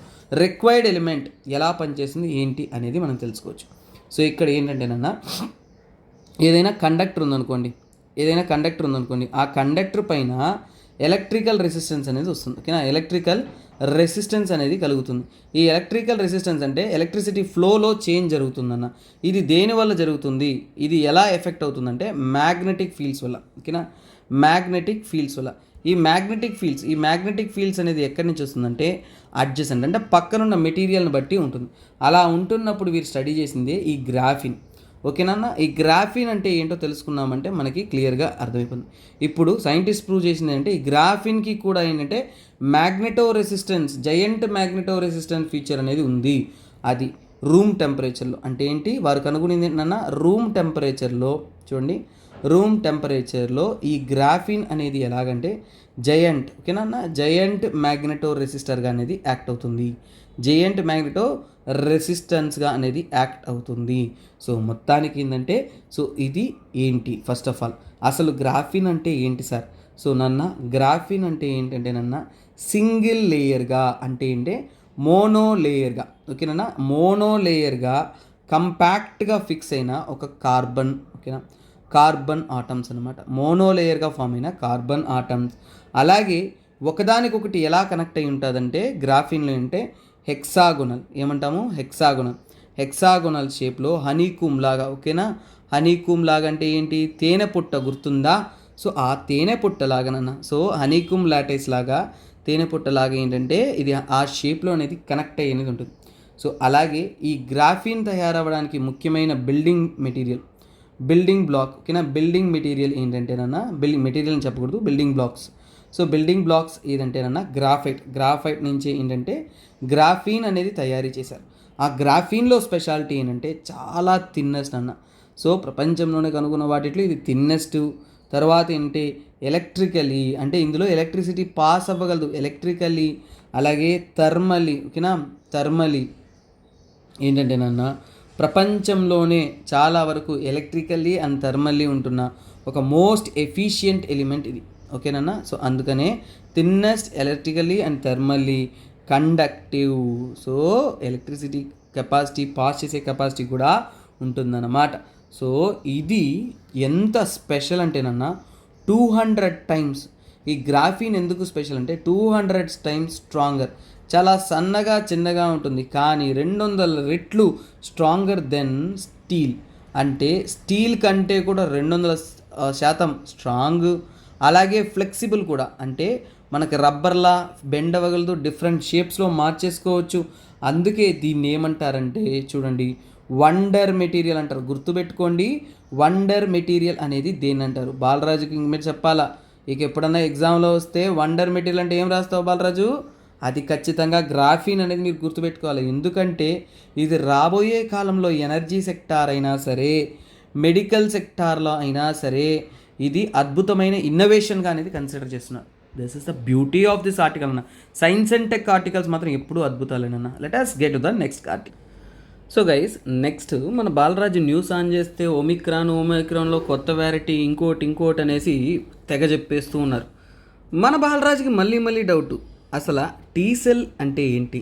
రిక్వైర్డ్ ఎలిమెంట్ ఎలా పనిచేస్తుంది ఏంటి అనేది మనం తెలుసుకోవచ్చు. సో ఇక్కడ ఏంటంటేనన్నా ఏదైనా కండక్టర్ ఉందనుకోండి, ఆ కండక్టర్ పైన ఎలక్ట్రికల్ రెసిస్టెన్స్ అనేది వస్తుంది. ఓకేనా, ఎలక్ట్రికల్ రెసిస్టెన్స్ అనేది కలుగుతుంది. ఈ ఎలక్ట్రికల్ రెసిస్టెన్స్ అంటే ఎలక్ట్రిసిటీ ఫ్లోలో చేంజ్ జరుగుతుందన్న. ఇది దేని వల్ల జరుగుతుంది, ఇది ఎలా ఎఫెక్ట్ అవుతుందంటే మ్యాగ్నెటిక్ ఫీల్డ్స్ వల్ల. ఓకేనా, మ్యాగ్నెటిక్ ఫీల్డ్స్ వల్ల. ఈ మ్యాగ్నెటిక్ ఫీల్డ్స్ అనేది ఎక్కడి నుంచి వస్తుందంటే అడ్జసెంట్, అంటే పక్కనున్న మెటీరియల్ని బట్టి ఉంటుంది. అలా ఉంటున్నప్పుడు వీరు స్టడీ చేసిందే ఈ గ్రాఫిన్. ఓకేనా, ఈ గ్రాఫిన్ అంటే ఏంటో తెలుసుకున్నామంటే మనకి క్లియర్గా అర్థమైపోతుంది. ఇప్పుడు సైంటిస్ట్ ప్రూవ్ చేసింది అంటే ఈ గ్రాఫిన్కి కూడా ఏంటంటే జయంట్ మ్యాగ్నెటో రెసిస్టెన్స్ ఫీచర్ అనేది ఉంది. అది రూమ్ టెంపరేచర్లో, అంటే ఏంటి వారు కనుగొనింది ఏంటన్నా రూమ్ టెంపరేచర్లో ఈ గ్రాఫిన్ అనేది ఎలాగంటే జయంట్ మ్యాగ్నెటో రెసిస్టర్గా అనేది యాక్ట్ అవుతుంది. జయంట్ మ్యాగ్నెటో రెసిస్టెన్స్గా అనేది యాక్ట్ అవుతుంది. సో మొత్తానికి ఏంటంటే సో ఇది ఏంటి, ఫస్ట్ ఆఫ్ ఆల్ అసలు గ్రాఫిన్ అంటే ఏంటి సార్? సో గ్రాఫిన్ అంటే ఏంటంటే సింగిల్ లేయర్గా, అంటే ఏంటంటే మోనోలేయర్గా, ఓకేనా, మోనోలేయర్గా కంపాక్ట్గా ఫిక్స్ అయిన ఒక కార్బన్ ఆటమ్స్ అనమాట. మోనోలేయర్గా ఫామ్ అయిన కార్బన్ ఆటమ్స్. అలాగే ఒకదానికొకటి ఎలా కనెక్ట్ అయి ఉంటుందంటే గ్రాఫిన్లో అంటే హెక్సాగోనల్, హెక్సాగోనల్ షేప్లో హనీకూమ్ లాగా. ఓకేనా, హనీకూమ్ లాగా అంటే ఏంటి, తేనె పుట్ట గుర్తుందా? సో ఆ తేనె పుట్ట లాగానన్న, సో హనీకూమ్ లాటెస్ లాగా తేనె పుట్ట లాగా ఏంటంటే ఇది ఆ షేప్లో అనేది కనెక్ట్ అయ్యి అనేది ఉంటుంది. సో అలాగే ఈ గ్రాఫిన్ తయారవ్వడానికి ముఖ్యమైన బిల్డింగ్ బ్లాక్, ఓకేనా, బిల్డింగ్ మెటీరియల్ ఏంటంటేనన్నా మెటీరియల్ అని చెప్పకూడదు, building blocks. So building blocks ఏదంటేనన్నా గ్రాఫైట్ నుంచి ఏంటంటే గ్రాఫీన్ అనేది తయారీ చేశారు. ఆ గ్రాఫీన్లో స్పెషాలిటీ ఏంటంటే చాలా థిన్నెస్ట్ అన్న. సో ప్రపంచంలోనే కనుగొన్న వాటిలో ఇది థిన్నెస్ట్. తర్వాత ఏంటి ఎలక్ట్రికలీ, అంటే ఇందులో ఎలక్ట్రిసిటీ పాస్ అవ్వగలదు ఎలక్ట్రికల్లీ, అలాగే థర్మలీ. ఓకేనా, థర్మలీ ఏంటంటేనన్నా ప్రపంచంలోనే చాలా వరకు ఎలక్ట్రికల్లీ అండ్ థర్మల్లీ ఉంటున్న ఒక మోస్ట్ ఎఫిషియంట్ ఎలిమెంట్ ఇది. ఓకేనన్నా, సో అందుకనే thinnest, electrically and thermally, conductive. So electricity capacity pass చేసే కెపాసిటీ కూడా ఉంటుందన్నమాట. సో ఇది ఎంత స్పెషల్ అంటేనన్నా 200 టైమ్స్. ఈ గ్రాఫీన్ ఎందుకు స్పెషల్ అంటే 200 టైమ్స్ స్ట్రాంగర్. చాలా సన్నగా చిన్నగా ఉంటుంది కానీ 200 రెట్లు స్ట్రాంగర్ దెన్ స్టీల్. అంటే స్టీల్ కంటే కూడా 200% స్ట్రాంగ్. అలాగే ఫ్లెక్సిబుల్ కూడా, అంటే మనకి రబ్బర్లా బెండ్ అవ్వగలదు, డిఫరెంట్ షేప్స్లో మార్చేసుకోవచ్చు. అందుకే దీన్ని ఏమంటారంటే చూడండి వండర్ మెటీరియల్ అంటారు. గుర్తుపెట్టుకోండి, వండర్ మెటీరియల్ అనేది దేన్ని అంటారు. బాలరాజుకి మీరు చెప్పాలా, ఇక ఎప్పుడన్నా ఎగ్జామ్లో వస్తే వండర్ మెటీరియల్ అంటే ఏం రాస్తావు బాలరాజు, అది ఖచ్చితంగా గ్రాఫీన్ అనేది మీరు గుర్తుపెట్టుకోవాలి. ఎందుకంటే ఇది రాబోయే కాలంలో ఎనర్జీ సెక్టార్ అయినా సరే, మెడికల్ సెక్టార్లో అయినా సరే ఇది అద్భుతమైన ఇన్నోవేషన్గా అనేది కన్సిడర్ చేస్తున్నారు. This is the beauty of this article అన్న. సైన్స్ అండ్ టెక్ ఆర్టికల్స్ మాత్రం ఎప్పుడూ అద్భుతాలేనన్న. Let us get to the next article. So guys, next మన బాలరాజు న్యూస్ ఆన్ చేస్తే ఒమిక్రాన్లో కొత్త వ్యారైటీ ఇంకోటి అనేసి తెగ చెప్పేస్తూ ఉన్నారు. మన బాలరాజుకి మళ్ళీ డౌటు, అసలు టీసెల్ అంటే ఏంటి,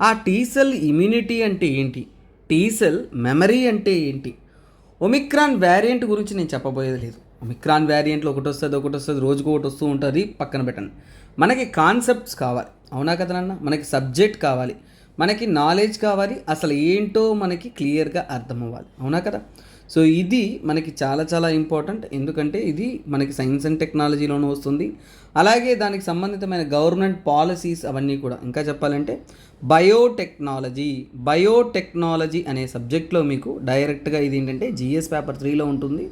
ఆ టీసెల్ ఇమ్యూనిటీ అంటే ఏంటి, టీసెల్ మెమరీ అంటే ఏంటి, ఒమిక్రాన్ వేరియంట్ గురించి నేను చెప్పబోయేది లేదు. ఒమిక్రాన్ వేరియంట్లో ఒకటి వస్తుంది, రోజుకు ఒకటి వస్తూ ఉంటుంది, పక్కన పెట్టండి. మనకి కాన్సెప్ట్స్ కావాలి, అవునా కదనన్న, మనకి సబ్జెక్ట్ కావాలి, మనకి నాలెడ్జ్ కావాలి, అసలు ఏంటో మనకి క్లియర్గా అర్థం అవ్వాలి, అవునా కదా. సో ఇది మనకి చాలా ఇంపార్టెంట్. ఎందుకంటే ఇది మనకి సైన్స్ అండ్ టెక్నాలజీలోనూ వస్తుంది, అలాగే దానికి సంబంధితమైన గవర్నమెంట్ పాలసీస్ అవన్నీ కూడా. ఇంకా చెప్పాలంటే బయోటెక్నాలజీ అనే సబ్జెక్ట్లో మీకు డైరెక్ట్గా ఇది ఏంటంటే జిఎస్ పేపర్ 3లో ఉంటుంది.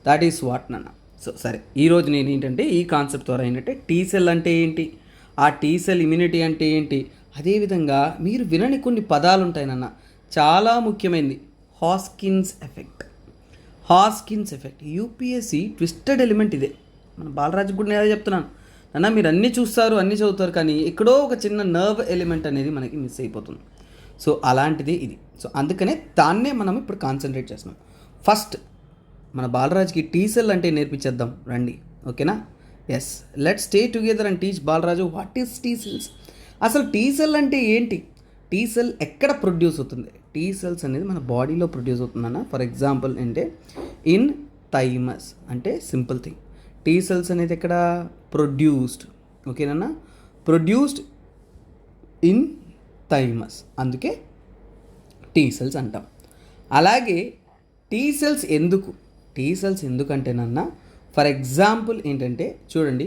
దాట్ ఈస్ వాట్ నాన్న. సో సరే, ఈరోజు నేను ఏంటంటే ఈ కాన్సెప్ట్ ద్వారా ఏంటంటే టీసెల్ అంటే ఏంటి, ఆ టీసెల్ ఇమ్యూనిటీ అంటే ఏంటి, అదేవిధంగా మీరు వినని కొన్ని పదాలు ఉంటాయి నాన్న, చాలా ముఖ్యమైనది హాస్కిన్స్ ఎఫెక్ట్. యూపీఎస్సి ట్విస్టెడ్ ఎలిమెంట్ ఇదే. మన బాలరాజు కూడా నేను అదే చెప్తున్నాను అన్న, మీరు అన్నీ చూస్తారు, అన్నీ చదువుతారు, కానీ ఎక్కడో ఒక చిన్న నర్వ్ ఎలిమెంట్ అనేది మనకి మిస్ అయిపోతుంది. సో అలాంటిది ఇది. సో అందుకనే దాన్నే మనం ఇప్పుడు కాన్సన్ట్రేట్ చేస్తున్నాం. ఫస్ట్ మన బాలరాజుకి టీ సెల్ అంటే నేర్పించేద్దాం రండి, ఓకేనా? Yes, let's stay together and teach Balaraju what is T cells. అసలు టీ సెల్ అంటే ఏంటి? టీ సెల్ ఎక్కడ ప్రొడ్యూస్ అవుతుంది? టీ సెల్స్ అనేది మన బాడీలో ప్రొడ్యూస్ అవుతుందన్న. ఫర్ ఎగ్జాంపుల్ అంటే ఇన్ థైమస్, అంటే సింపుల్ థింగ్. టీ సెల్స్ అనేది ఎక్కడ ప్రొడ్యూస్డ్, ఓకేనా? ప్రొడ్యూస్డ్ ఇన్ థైమస్, అందుకే టీ సెల్స్ అంటాం. అలాగే టీ సెల్స్ ఎందుకంటేనన్నా, ఫర్ ఎగ్జాంపుల్ ఏంటంటే చూడండి,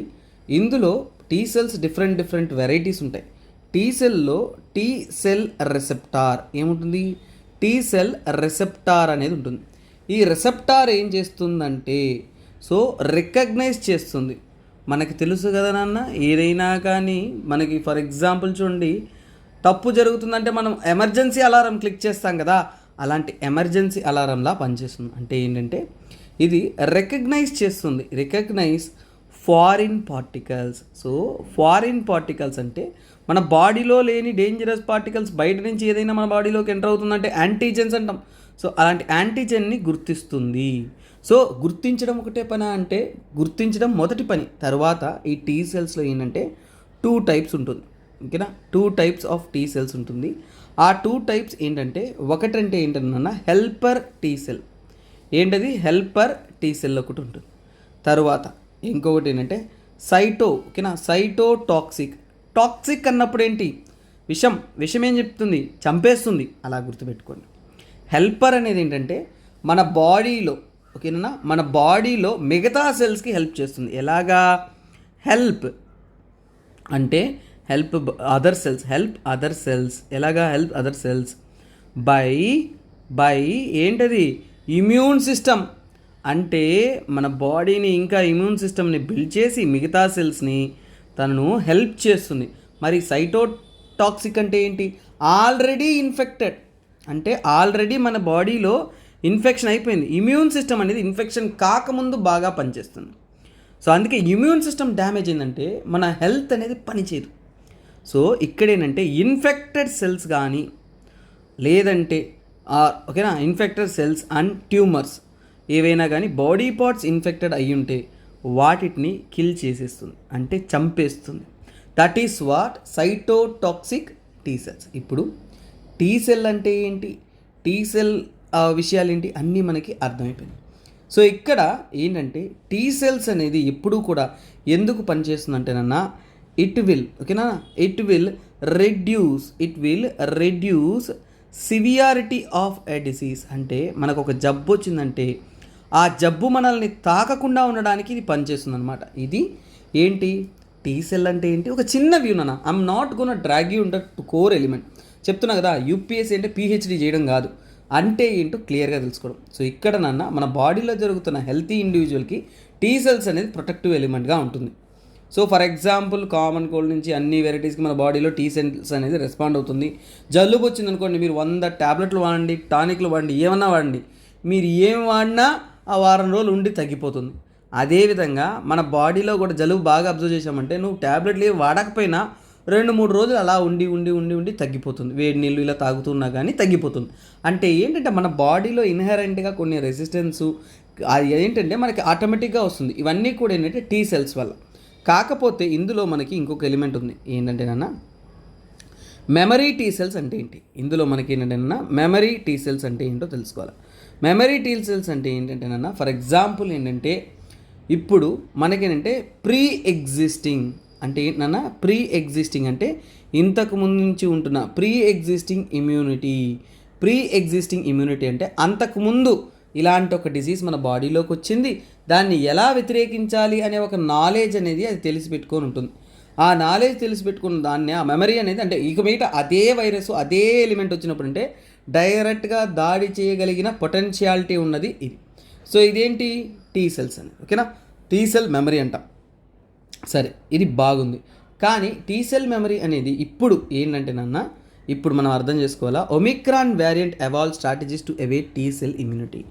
ఇందులో టీ సెల్స్ డిఫరెంట్ వెరైటీస్ ఉంటాయి. టీ సెల్లో టీ సెల్ రెసెప్టార్ ఏముంటుంది? టీ సెల్ రెసెప్టార్ అనేది ఉంటుంది. ఈ రెసెప్టార్ ఏం చేస్తుందంటే సో రికగ్నైజ్ చేస్తుంది. మనకి తెలుసు కదా నాన్న, ఏదైనా కానీ మనకి ఫర్ ఎగ్జాంపుల్ చూడండి, తప్పు జరుగుతుందంటే మనం ఎమర్జెన్సీ అలారం క్లిక్ చేస్తాం కదా, అలాంటి ఎమర్జెన్సీ అలారంలా పనిచేస్తుంది. అంటే ఏంటంటే ఇది రికగ్నైజ్ చేస్తుంది, recognise foreign particles. So foreign particles అంటే మన బాడీలో లేని డేంజరస్ పార్టికల్స్ బయట నుంచి ఏదైనా మన బాడీలోకి ఎంటర్ అవుతుందంటే యాంటీజెన్స్ అంటాం. సో అలాంటి యాంటీజెన్ని గుర్తిస్తుంది. సో గుర్తించడం ఒకటే పని అంటే గుర్తించడం మొదటి పని. తర్వాత ఈ టీ సెల్స్లో ఏంటంటే 2 టైప్స్ ఉంటుంది, ఓకేనా? 2 టైప్స్ ఆఫ్ టీ సెల్స్ ఉంటుంది. ఆ 2 టైప్స్ ఏంటంటే, ఒకటంటే ఏంటన్నా హెల్పర్ టీ సెల్. ఏంటది? హెల్పర్ టీ సెల్ ఒకటి ఉంటుంది. తర్వాత ఇంకొకటి ఏంటంటే ఓకేనా? సైటోటాక్సిక్. టాక్సిక్ అన్నప్పుడు ఏంటి? విషం ఏం చెప్తుంది? చంపేస్తుంది, అలా గుర్తుపెట్టుకోండి. హెల్పర్ అనేది ఏంటంటే మన బాడీలో, ఓకేనా, మన బాడీలో మిగతా సెల్స్కి హెల్ప్ చేస్తుంది. ఎలాగా? హెల్ప్ అంటే హెల్ప్ అదర్ సెల్స్. ఎలాగా హెల్ప్ అదర్ సెల్స్? బై ఏంటది? Immune system. అంటే మన బాడీని ఇంకా ఇమ్యూన్ సిస్టమ్ని బిల్డ్ చేసి మిగతా సెల్స్ని తనను హెల్ప్ చేస్తుంది. మరి సైటోటాక్సిక్ అంటే ఏంటి? ఆల్రెడీ ఇన్ఫెక్టెడ్, అంటే ఆల్రెడీ మన బాడీలో ఇన్ఫెక్షన్ అయిపోయింది. ఇమ్యూన్ సిస్టమ్ అనేది ఇన్ఫెక్షన్ కాకముందు బాగా పనిచేస్తుంది. సో అందుకే ఇమ్యూన్ సిస్టమ్ డ్యామేజ్ అయిందంటే మన హెల్త్ అనేది పనిచేయదు. సో ఇక్కడేంటంటే ఇన్ఫెక్టెడ్ సెల్స్ కానీ లేదంటే ఓకేనా, ఇన్ఫెక్టెడ్ సెల్స్ అండ్ ట్యూమర్స్ ఏవైనా కానీ బాడీ పార్ట్స్ ఇన్ఫెక్టెడ్ అయ్యి ఉంటే వాటిని కిల్ చేసేస్తుంది, అంటే చంపేస్తుంది. That is what cytotoxic T cells. ఇప్పుడు టీ సెల్ అంటే ఏంటి, టీ సెల్ విషయాలు ఏంటి అన్నీ మనకి అర్థమైపోయింది. సో ఇక్కడ ఏంటంటే టీ సెల్స్ అనేది ఎప్పుడూ కూడా ఎందుకు పనిచేస్తుందంటేనన్నా, it will reduce severity of a disease. అంటే మనకు ఒక జబ్బు వచ్చిందంటే ఆ జబ్బు మనల్ని తాకకుండా ఉండడానికి ఇది పనిచేస్తుంది అనమాట. ఇది ఏంటి టీ సెల్ అంటే ఏంటి? ఒక చిన్న వ్యూ నాన్న. I'm not gonna drag you into core element. చెప్తున్నా కదా, యూపీఎస్సీ అంటే పిహెచ్డి చేయడం కాదు, అంటే ఏంటో క్లియర్గా తెలుసుకోవడం. సో ఇక్కడ నాన్న మన బాడీలో జరుగుతున్న హెల్తీ ఇండివిజువల్కి టీ సెల్స్ అనేది ప్రొటెక్టివ్ ఎలిమెంట్గా ఉంటుంది. So for example common cold నుంచి అన్ని వెరైటీస్కి మన బాడీలో టీ సెల్స్ అనేది రెస్పాండ్ అవుతుంది. జలుబు వచ్చింది అనుకోండి, మీరు 100 ట్యాబ్లెట్లు వాడండి, టానిక్లు వాడండి, ఏమన్నా వాడండి, మీరు ఏం వాడినా ఆ వారం రోజులు ఉండి తగ్గిపోతుంది. అదేవిధంగా మన బాడీలో కూడా జలుబు బాగా అబ్జర్వ్ చేసామంటే నువ్వు ట్యాబ్లెట్లు ఏవి వాడకపోయినా 2-3 రోజులు అలా ఉండి తగ్గిపోతుంది. వేడి నీళ్ళు ఇలా తాగుతున్నా కానీ తగ్గిపోతుంది. అంటే ఏంటంటే మన బాడీలో ఇన్హెరెంట్గా కొన్ని రెసిస్టెన్సు అది ఏంటంటే మనకి ఆటోమేటిక్గా వస్తుంది. ఇవన్నీ కూడా ఏంటంటే టీ సెల్స్ వల్ల. కాకపోతే ఇందులో మనకి ఇంకొక ఎలిమెంట్ ఉంది, ఏంటంటేనన్నా మెమరీ టీ సెల్స్ అంటే ఏంటి? ఇందులో మనకి ఏంటంటేనన్నా మెమరీ టీ సెల్స్ అంటే ఏంటో తెలుసుకోవాలి. మెమరీ టీ సెల్స్ అంటే ఏంటంటేనన్నా, ఫర్ ఎగ్జాంపుల్ ఏంటంటే ఇప్పుడు మనకేంటంటే ప్రీ ఎగ్జిస్టింగ్ అంటే ఏంటన్నా, ప్రీ ఎగ్జిస్టింగ్ అంటే ఇంతకు ముందు నుంచి ఉంటున్న ప్రీ ఎగ్జిస్టింగ్ ఇమ్యూనిటీ అంటే అంతకుముందు ఇలాంటి ఒక డిసీజ్ మన బాడీలోకి వచ్చింది, దాన్ని ఎలా వ్యతిరేకించాలి అనే ఒక నాలెడ్జ్ అనేది అది తెలిసి పెట్టుకొని ఉంటుంది. ఆ నాలెడ్జ్ తెలిసి పెట్టుకున్న దాన్ని ఆ మెమరీ అనేది అంటే ఇక మీట అదే వైరస్ అదే ఎలిమెంట్ వచ్చినప్పుడు అంటే డైరెక్ట్గా దాడి చేయగలిగిన పొటెన్షియాలిటీ ఉన్నది ఇది. సో ఇదేంటి టీ సెల్స్ అని, ఓకేనా? టీ సెల్ మెమరీ అంటాం. సరే, ఇది బాగుంది. కానీ టీ సెల్ మెమరీ అనేది ఇప్పుడు ఏంటంటేనన్నా, ఇప్పుడు మనం అర్థం చేసుకోవాలా, omicron variant evolve strategies to evade T cell immunity.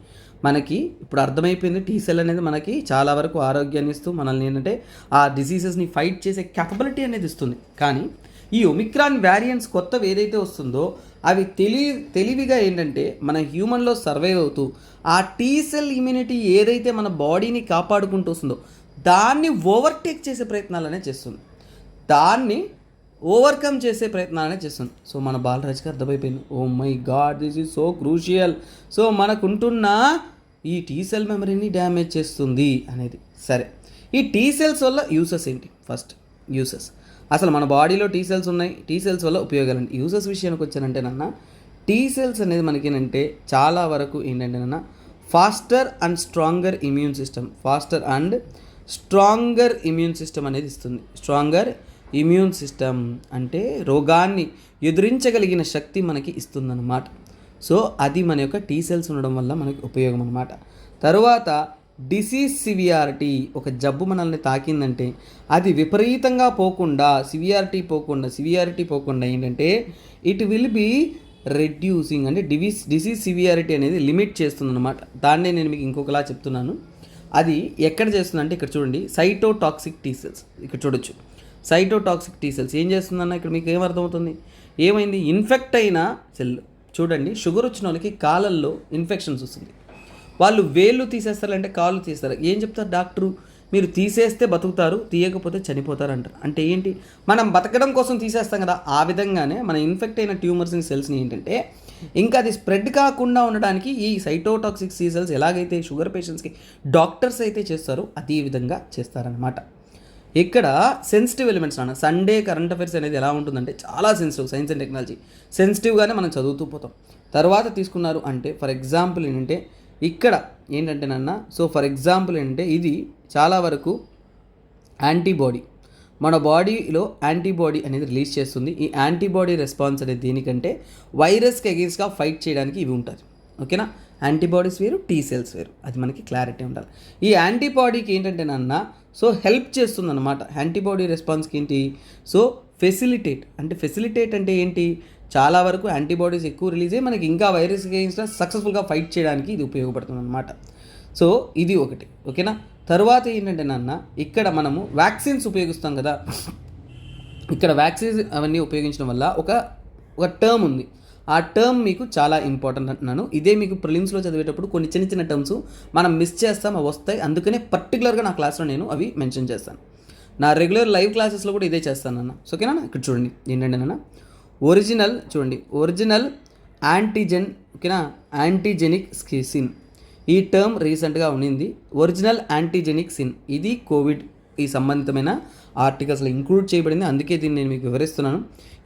మనకి ఇప్పుడు అర్థమైపోయింది టీ సెల్ అనేది మనకి చాలా వరకు ఆరోగ్యాన్ని ఇస్తూ మనల్ని ఏంటంటే ఆ డిసీజెస్ని ఫైట్ చేసే క్యాపబిలిటీ అనేది ఇస్తుంది. కానీ ఈ ఒమిక్రాన్ వేరియంట్స్ కొత్తవి ఏదైతే వస్తుందో అవి తెలివిగా ఏంటంటే మన హ్యూమన్లో సర్వైవ్ అవుతూ ఆ టీ సెల్ ఇమ్యూనిటీ ఏదైతే మన బాడీని కాపాడుకుంటూ వస్తుందో దాన్ని ఓవర్టేక్ చేసే ప్రయత్నాలనే చేస్తుంది, దాన్ని ఓవర్కమ్ చేసే ప్రయత్నాలనే చేస్తుంది. సో మన బాలరాజ్కి అర్థమైపోయింది, oh my God this is so crucial. So మనకుంటున్న ఈ టీ సెల్ మెమరీని డ్యామేజ్ చేస్తుంది అనేది. సరే, ఈ టీ సెల్స్ వల్ల యూసెస్ ఏంటి? ఫస్ట్ యూసెస్, అసలు మన బాడీలో టీ సెల్స్ ఉన్నాయి, టీ సెల్స్ వల్ల ఉపయోగాలు ఏంటి? యూసెస్ విషయానికి వచ్చానంటే నాన్న, టీ సెల్స్ అనేది మనకేంటంటే చాలా వరకు ఏంటంటే నాన్న faster and stronger immune system అనేది ఇస్తుంది. స్ట్రాంగర్ ఇమ్యూన్ సిస్టమ్ అంటే రోగాన్ని ఎదురించగలిగిన శక్తి మనకి ఇస్తుందన్నమాట. సో అది మన యొక్క టీ సెల్స్ ఉండడం వల్ల మనకి ఉపయోగం అన్నమాట. తరువాత డిసీజ్ సివియారిటీ, ఒక జబ్బు మనల్ని తాకిందంటే అది విపరీతంగా పోకుండా సివియారిటీ పోకుండా ఏంటంటే ఇట్ విల్ బీ రెడ్యూసింగ్, అంటే డిసీజ్ సివియారిటీ అనేది లిమిట్ చేస్తుందన్నమాట. దాన్నే నేను మీకు ఇంకొకలా చెప్తున్నాను. అది ఎక్కడ చేస్తుందంటే ఇక్కడ చూడండి, సైటోటాక్సిక్ టీ సెల్స్ ఇక్కడ చూడొచ్చు. సైటోటాక్సిక్ టీ సెల్స్ ఏం చేస్తుందన్న ఇక్కడ మీకు ఏమర్థమవుతుంది? ఏమైంది? ఇన్ఫెక్ట్ అయిన సెల్ చూడండి, షుగర్ వచ్చిన వాళ్ళకి కాళ్ళల్లో ఇన్ఫెక్షన్స్ వస్తుంది, వాళ్ళు వేళ్ళు తీసేస్తారంటే కాళ్ళు తీస్తారు. ఏం చెప్తారు డాక్టరు? మీరు తీసేస్తే బతుకుతారు, తీయకపోతే చనిపోతారు అంటారు. అంటే ఏంటి? మనం బతకడం కోసం తీసేస్తాం కదా, ఆ విధంగానే మన ఇన్ఫెక్ట్ అయిన ట్యూమర్స్ని సెల్స్ని ఏంటంటే ఇంకా అది స్ప్రెడ్ కాకుండా ఉండడానికి ఈ సైటోటాక్సిక్ టీ సెల్స్ ఎలాగైతే షుగర్ పేషెంట్స్కి డాక్టర్స్ అయితే చేస్తారో అదే విధంగా చేస్తారనమాట. ఇక్కడ సెన్సిటివ్ ఎలిమెంట్స్ అన్న సండే కరెంట్ అఫైర్స్ అనేది ఎలా ఉంటుందంటే చాలా సెన్సిటివ్, సైన్స్ అండ్ టెక్నాలజీ సెన్సిటివ్గానే మనం చదువుతూ పోతాం. తర్వాత తీసుకున్నారు అంటే ఫర్ ఎగ్జాంపుల్ ఏంటంటే ఇక్కడ ఏంటంటే నాన్న, సో ఫర్ ఎగ్జాంపుల్ ఏంటంటే ఇది చాలా వరకు యాంటీబాడీ, మన బాడీలో యాంటీబాడీ అనేది రిలీజ్ చేస్తుంది. ఈ యాంటీబాడీ రెస్పాన్స్ అనేది దేనికంటే వైరస్కి అగెన్స్ట్గా ఫైట్ చేయడానికి ఇవి ఉంటుంది. ఓకేనా? యాంటీబాడీస్ వేరు, టీ సెల్స్ వేరు, అది మనకి క్లారిటీ ఉండాలి. ఈ యాంటీబాడీకి ఏంటంటే నాన్న, సో హెల్ప్ చేస్తుంది అనమాట. యాంటీబాడీ రెస్పాన్స్కి ఏంటి? సో ఫెసిలిటేట్ అంటే ఏంటి? చాలా వరకు యాంటీబాడీస్ ఎక్కువ రిలీజ్ అయ్యి మనకి ఇంకా వైరస్ అగెయిన్స్ట్గా సక్సెస్ఫుల్గా ఫైట్ చేయడానికి ఇది ఉపయోగపడుతుంది అనమాట. సో ఇది ఒకటి. ఓకేనా? తర్వాత ఏంటంటే నాన్న, ఇక్కడ మనము వ్యాక్సిన్స్ ఉపయోగిస్తాం కదా, ఇక్కడ వ్యాక్సిన్స్ అవన్నీ ఉపయోగించడం వల్ల ఒక టర్మ్ ఉంది. ఆ టర్మ్ మీకు చాలా ఇంపార్టెంట్ అంటున్నాను. ఇదే మీకు ప్రిలిమ్స్లో చదివేటప్పుడు కొన్ని చిన్న టర్మ్స్ మనం మిస్ చేస్తాం, అవి వస్తాయి. అందుకనే పర్టికులర్గా నా క్లాస్లో నేను అవి మెన్షన్ చేస్తాను. నా రెగ్యులర్ లైవ్ క్లాసెస్లో కూడా ఇదే చేస్తాను అన్న. సో ఓకేనా? ఇక్కడ చూడండి ఏంటంటే నాన్న, ఒరిజినల్ యాంటీజెన్, ఓకేనా, యాంటీజెనిక్ సిన్, ఈ టర్మ్ రీసెంట్గా ఉన్నింది. ఒరిజినల్ యాంటీజెనిక్ సిన్ ఇది కోవిడ్ ఈ సంబంధితమైన ఆర్టికల్స్లో ఇంక్లూడ్ చేయబడింది, అందుకే దీన్ని నేను మీకు వివరిస్తున్నాను.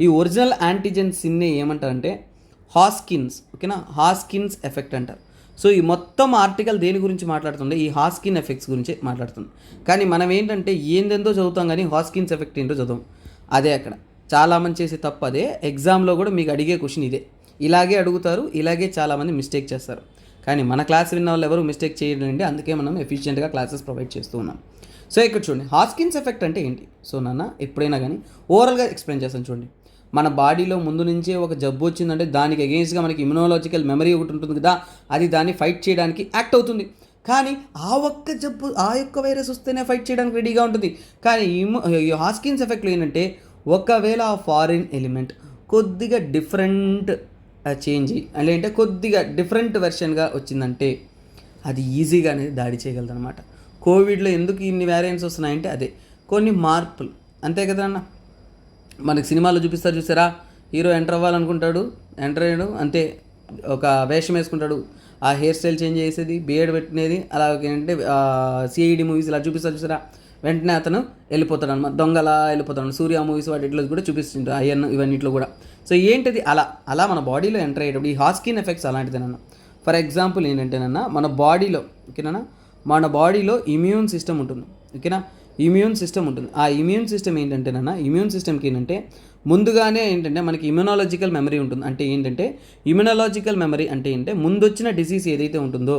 ఈ ఒరిజినల్ యాంటీజెన్ సిన్నే ఏమంటారంటే హాస్కిన్స్, ఓకేనా, హాస్కిన్స్ ఎఫెక్ట్ అంటారు. సో ఈ మొత్తం ఆర్టికల్ దేని గురించి మాట్లాడుతుంటే ఈ హాస్కిన్ ఎఫెక్ట్స్ గురించి మాట్లాడుతుంది. కానీ మనం ఏంటంటే ఏందెందో చదువుతాం కానీ హాస్కిన్స్ ఎఫెక్ట్ ఏంటో చదువుతాం. అదే అక్కడ చాలామంది చేసే తప్పు అదే. ఎగ్జామ్లో కూడా మీకు అడిగే క్వశ్చన్ ఇదే, ఇలాగే అడుగుతారు, ఇలాగే చాలామంది మిస్టేక్ చేస్తారు. కానీ మన క్లాస్ విన్న వాళ్ళు ఎవరు మిస్టేక్ చేయడండి, అందుకే మనం ఎఫిషియెంట్గా క్లాసెస్ ప్రొవైడ్ చేస్తూ ఉన్నాం. సో ఇక్కడ చూడండి, హాస్కిన్స్ ఎఫెక్ట్ అంటే ఏంటి? సో నాన్న ఎప్పుడైనా కానీ ఓవరాల్గా ఎక్స్ప్లెయిన్ చేస్తాను చూడండి. మన బాడీలో ముందు నుంచే ఒక జబ్బు వచ్చిందంటే దానికి అగెయిన్స్ట్గా మనకి ఇమ్యునాలజికల్ మెమరీ ఒకటి ఉంటుంది కదా, అది దాన్ని ఫైట్ చేయడానికి యాక్ట్ అవుతుంది. కానీ ఆ ఒక్క జబ్బు, ఆ యొక్క వైరస్ వస్తేనే ఫైట్ చేయడానికి రెడీగా ఉంటుంది. కానీ ఈ హాస్కిన్స్ ఎఫెక్ట్లో ఏంటంటే ఒకవేళ ఆ ఫారిన్ ఎలిమెంట్ కొద్దిగా డిఫరెంట్ చేంజ్ అంటే కొద్దిగా డిఫరెంట్ వెర్షన్గా వచ్చిందంటే అది ఈజీగా అనేది దాడి చేయగలదు అనమాట. కోవిడ్లో ఎందుకు ఇన్ని వేరియంట్స్ వస్తున్నాయంటే అదే కొన్ని మార్పులు, అంతే కదా అన్న. మనకి సినిమాలో చూపిస్తారు చూసారా, హీరో ఎంటర్ అవ్వాలనుకుంటాడు, ఎంటర్ అయ్యాడు, అంతే ఒక వేషం వేసుకుంటాడు, ఆ హెయిర్ స్టైల్ చేంజ్ చేసేది, బియర్డ్ పెట్టినది, అలాగే అంటే సిఐడి మూవీస్ ఇలా చూపిస్తారు చూసారా, వెంటనే అతను వెళ్ళిపోతాడు అనమాట, దొంగలా వెళ్ళిపోతాడు. సూర్య మూవీస్ వాటిలో కూడా చూపిస్తుంటారు, అయ్యన్ ఇవన్నిట్లో కూడా. సో ఏంటిది అలా మన బాడీలో ఎంటర్ అయ్యేటప్పుడు ఈ హాస్కిన్ ఎఫెక్ట్స్ అలాంటిదేనన్నా. ఫర్ ఎగ్జాంపుల్ ఏంటంటేనన్నా, మన బాడీలో, ఓకేనా, మన బాడీలో ఇమ్యూన్ సిస్టమ్ ఉంటుంది, ఓకేనా, ఇమ్యూన్ సిస్టమ్ ఉంటుంది. ఆ ఇమ్యూన్ సిస్టమ్ ఏంటంటేనన్నా, ఇమ్యూన్ సిస్టమ్కి ఏంటంటే ముందుగానే ఏంటంటే మనకి ఇమ్యునాలజికల్ మెమరీ ఉంటుంది. అంటే ఏంటంటే ఇమ్యునాలజికల్ మెమరీ అంటే ఏంటంటే ముందొచ్చిన డిసీజ్ ఏదైతే ఉంటుందో,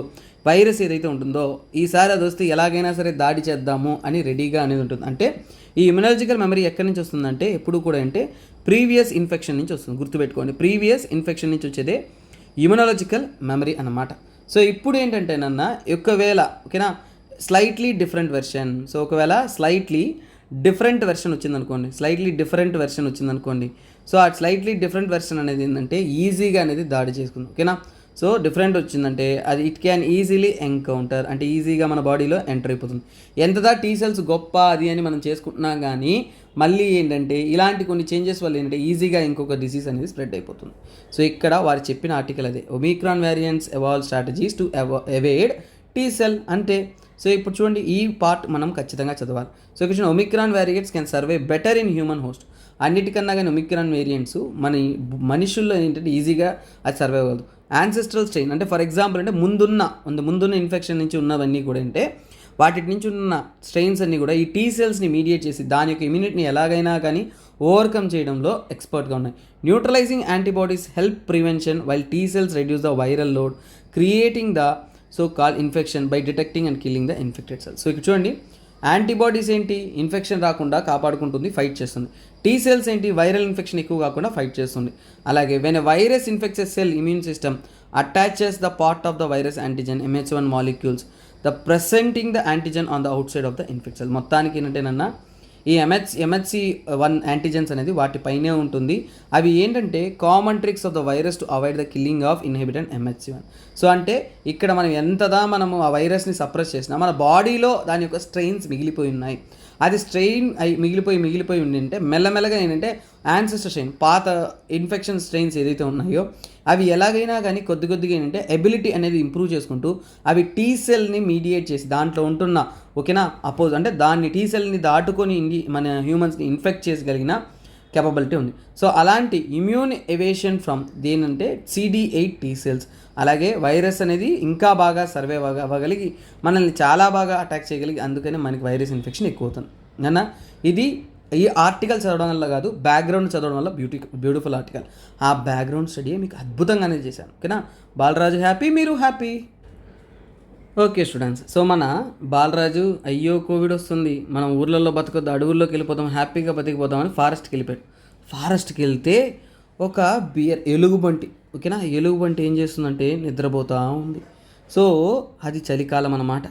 వైరస్ ఏదైతే ఉంటుందో, ఈసారి అది వస్తే ఎలాగైనా సరే దాడి చేద్దాము అని రెడీగా అనేది ఉంటుంది. అంటే ఈ ఇమ్యునాలజికల్ మెమరీ ఎక్కడి నుంచి వస్తుందంటే ఎప్పుడు కూడా అంటే ప్రీవియస్ ఇన్ఫెక్షన్ నుంచి వస్తుంది. గుర్తుపెట్టుకోండి, ప్రీవియస్ ఇన్ఫెక్షన్ నుంచి వచ్చేదే ఇమ్యునాలజికల్ మెమరీ అన్నమాట. సో ఇప్పుడు ఏంటంటే నన్న ఒకవేళ ఓకేనా స్లైట్లీ డిఫరెంట్ వెర్షన్, సో ఒకవేళ స్లైట్లీ డిఫరెంట్ వెర్షన్ వచ్చిందనుకోండి, సో ఆ స్లైట్లీ డిఫరెంట్ వెర్షన్ అనేది ఏంటంటే ఈజీగా అనేది దాడి చేసుకుంది. ఓకేనా, సో డిఫరెంట్ వచ్చిందంటే అది ఇట్ క్యాన్ ఈజీలీ ఎన్కౌంటర్, అంటే ఈజీగా మన బాడీలో ఎంటర్ అయిపోతుంది. ఎంతదా టీ సెల్స్ గొప్ప అది అని మనం చేసుకుంటున్నాం, కానీ మళ్ళీ ఏంటంటే ఇలాంటి కొన్ని చేంజెస్ వల్ల ఏంటంటే ఈజీగా ఇంకొక డిసీజ్ అనేది స్ప్రెడ్ అయిపోతుంది. సో ఇక్కడ వారు చెప్పిన ఆర్టికల్ అదే, Omicron variants evolve strategies to avoid tea cell అంటే. సో ఇప్పుడు చూడండి, ఈ పార్ట్ మనం ఖచ్చితంగా చదవాలి. సో ఇక్కడ Omicron variants can survey better in human host. అన్నిటికన్నా కానీ ఒమిక్రాన్ వేరియంట్స్ మనుషుల్లో ఏంటంటే ఈజీగా అది సర్వే అవ్వదు. యాన్సెస్ట్రల్ స్ట్రెయిన్ అంటే ఫర్ ఎగ్జాంపుల్ అంటే ముందున్న ఇన్ఫెక్షన్ నుంచి ఉన్నవన్నీ కూడా అంటే వాటి నుంచి ఉన్న స్ట్రెయిన్స్ అన్నీ కూడా ఈ టీ సెల్స్ని మీడియేట్ చేసి దాని యొక్క ఇమ్యూనిటీని ఎలాగైనా కానీ ఓవర్కమ్ చేయడంలో ఎక్స్పర్ట్గా ఉన్నాయి. Neutralising antibodies help prevention while T cells reduce the viral load creating the so call infection by detecting and killing the infected cells. So ఇక్కడ చూడండి, యాంటీబాడీస్ ఏంటి, ఇన్ఫెక్షన్ రాకుండా కాపాడుకుంటుంది, ఫైట్ చేస్తుంది. టీ సెల్స్ ఏంటి, వైరల్ ఇన్ఫెక్షన్ ఎక్కువ కాకుండా fight చేస్తుంది. అలాగే when virus infects cell, immune system attaches the part of the virus antigen MH1 molecules the presenting the antigen on the out side of the infect cell. మొత్తానికి ఏంటంటేనన్నా ఈ MHC1 antigens అనేది వాటిపైనే ఉంటుంది. అవి ఏంటంటే common tricks of the virus to avoid the killing of inhibitant MHC1. So అంటే ఇక్కడ మనం ఎంతదా మనము ఆ వైరస్ని సప్రెస్ చేసినా మన బాడీలో దాని యొక్క స్ట్రెయిన్స్ మిగిలిపోయి ఉన్నాయి. అది స్ట్రెయిన్ మిగిలిపోయి ఉండింటే మెల్లమెల్లగా ఏంటంటే యాన్సెస్టర్ స్ట్రెయిన్, పాత ఇన్ఫెక్షన్ స్ట్రెయిన్స్ ఏదైతే ఉన్నాయో అవి ఎలాగైనా కానీ కొద్దిగా ఏంటంటే ఎబిలిటీ అనేది ఇంప్రూవ్ చేసుకుంటూ అవి టీ సెల్ని మీడియేట్ చేసి దాంట్లో ఉంటున్న ఓకేనా అంటే దాన్ని టీ సెల్ని దాటుకొని మన హ్యూమన్స్ని ఇన్ఫెక్ట్ చేయగలిగిన కెపబిలిటీ ఉంది. సో అలాంటి ఇమ్యూన్ ఎవేషన్ ఫ్రమ్ దేనంటే CD8 టీ సెల్స్. అలాగే వైరస్ అనేది ఇంకా బాగా సర్వే అవ్వగలిగి మనల్ని చాలా బాగా అటాక్ చేయగలిగి అందుకని మనకి వైరస్ ఇన్ఫెక్షన్ ఎక్కువ అవుతుంది అన్న. ఇది ఈ ఆర్టికల్ చదవడం వల్ల కాదు, బ్యాక్గ్రౌండ్ చదవడం వల్ల బ్యూటిఫుల్ ఆర్టికల్. ఆ బ్యాక్గ్రౌండ్ స్టడీ మీకు అద్భుతంగానే చేశాను. ఓకేనా, బాలరాజు హ్యాపీ, మీరు హ్యాపీ. ఓకే స్టూడెంట్స్, సో మన బాలరాజు అయ్యో కోవిడ్ వస్తుంది, మనం ఊర్లలో బతకొద్దు, అడవుల్లోకి వెళ్ళిపోతాం, హ్యాపీగా బతికిపోతామని ఫారెస్ట్కి వెళ్ళిపోయాడు. ఫారెస్ట్కి వెళ్తే ఒక ఎలుగుబంటి, ఓకేనా, ఎలుగుబంటి ఏం చేస్తుందంటే నిద్రపోతూ ఉంది. సో అది చలికాలం అన్నమాట.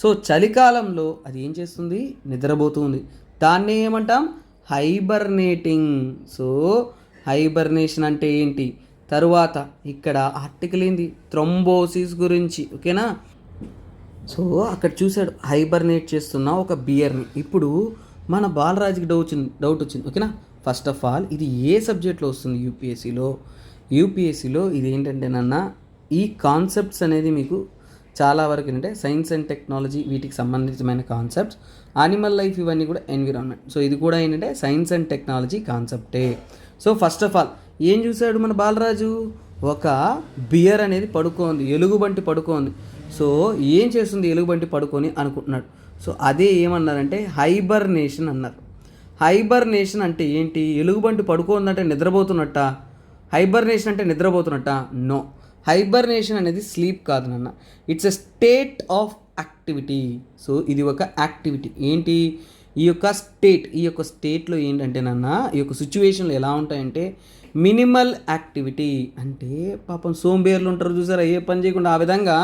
సో చలికాలంలో అది ఏం చేస్తుంది, నిద్రపోతుంది. దాన్ని ఏమంటాం, హైబర్నేటింగ్. సో హైబర్నేషన్ అంటే ఏంటి, తరువాత ఇక్కడ ఆర్టికల్ ఏంది, థ్రోంబోసిస్ గురించి. ఓకేనా, సో అక్కడ చూశాడు హైబర్నేట్ చేస్తున్న ఒక బియర్ని. ఇప్పుడు మన బాలరాజుకి డౌట్ వచ్చింది. ఓకేనా, ఫస్ట్ ఆఫ్ ఆల్ ఇది ఏ సబ్జెక్ట్లో వస్తుంది, యూపీఎస్సీలో ఇది ఏంటంటేనన్నా ఈ కాన్సెప్ట్స్ అనేది మీకు చాలా వరకు ఏంటంటే సైన్స్ అండ్ టెక్నాలజీ వీటికి సంబంధించిన కాన్సెప్ట్స్, యానిమల్ లైఫ్ ఇవన్నీ కూడా ఎన్విరాన్మెంట్. సో ఇది కూడా ఏంటంటే సైన్స్ అండ్ టెక్నాలజీ కాన్సెప్టే. సో ఫస్ట్ ఆఫ్ ఆల్ ఏం చూశాడు మన బాలరాజు, ఒక బియర్ అనేది పడుకోంది, ఎలుగుబంటి పడుకోంది. సో ఏం చేస్తుంది ఎలుగుబంటి పడుకొని అనుకుంటున్నాడు. సో అదే ఏమన్నారంటే హైబర్నేషన్ అన్నారు. హైబర్నేషన్ అంటే ఏంటి, ఎలుగుబంటి పడుకోందంటే నిద్రపోతున్నట్ట, హైబర్నేషన్ అంటే నిద్రపోతున్నట్ట? నో, హైబర్నేషన్ అనేది స్లీప్ కాదు నాన్న, it's a state of activity. So ఇది ఒక యాక్టివిటీ. ఏంటి ఈ యొక్క స్టేట్లో ఏంటంటే నాన్న, ఈ యొక్క సిచ్యువేషన్లో ఎలా ఉంటాయంటే మినిమల్ యాక్టివిటీ. అంటే పాపం సోంబేర్లు ఉంటారు చూసారా, ఏ పని చేయకుండా, ఆ విధంగా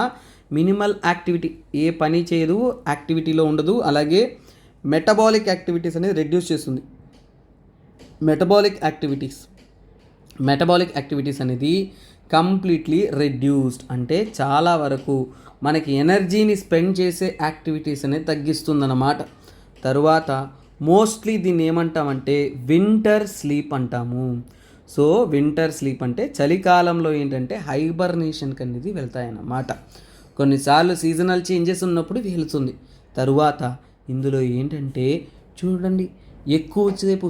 మినిమల్ యాక్టివిటీ, ఏ పని చేయదు, యాక్టివిటీలో ఉండదు. అలాగే మెటబాలిక్ యాక్టివిటీస్ అనేది రెడ్యూస్ చేస్తుంది. మెటబాలిక్ యాక్టివిటీస్ అనేది కంప్లీట్లీ రెడ్యూస్డ్, అంటే చాలా వరకు మనకి ఎనర్జీని స్పెండ్ చేసే యాక్టివిటీస్ అనేది తగ్గిస్తుందన్నమాట. తరువాత మోస్ట్లీ దీన్ని ఏమంటామంటే వింటర్ స్లీప్ అంటాము. సో వింటర్ స్లీప్ అంటే చలికాలంలో ఏంటంటే హైబర్నేషన్కి అనేది వెళ్తాయన్నమాట. కొన్నిసార్లు సీజనల్ చేంజెస్ ఉన్నప్పుడు వెళ్తుంది. తరువాత ఇందులో ఏంటంటే చూడండి, ఎక్కువసేపు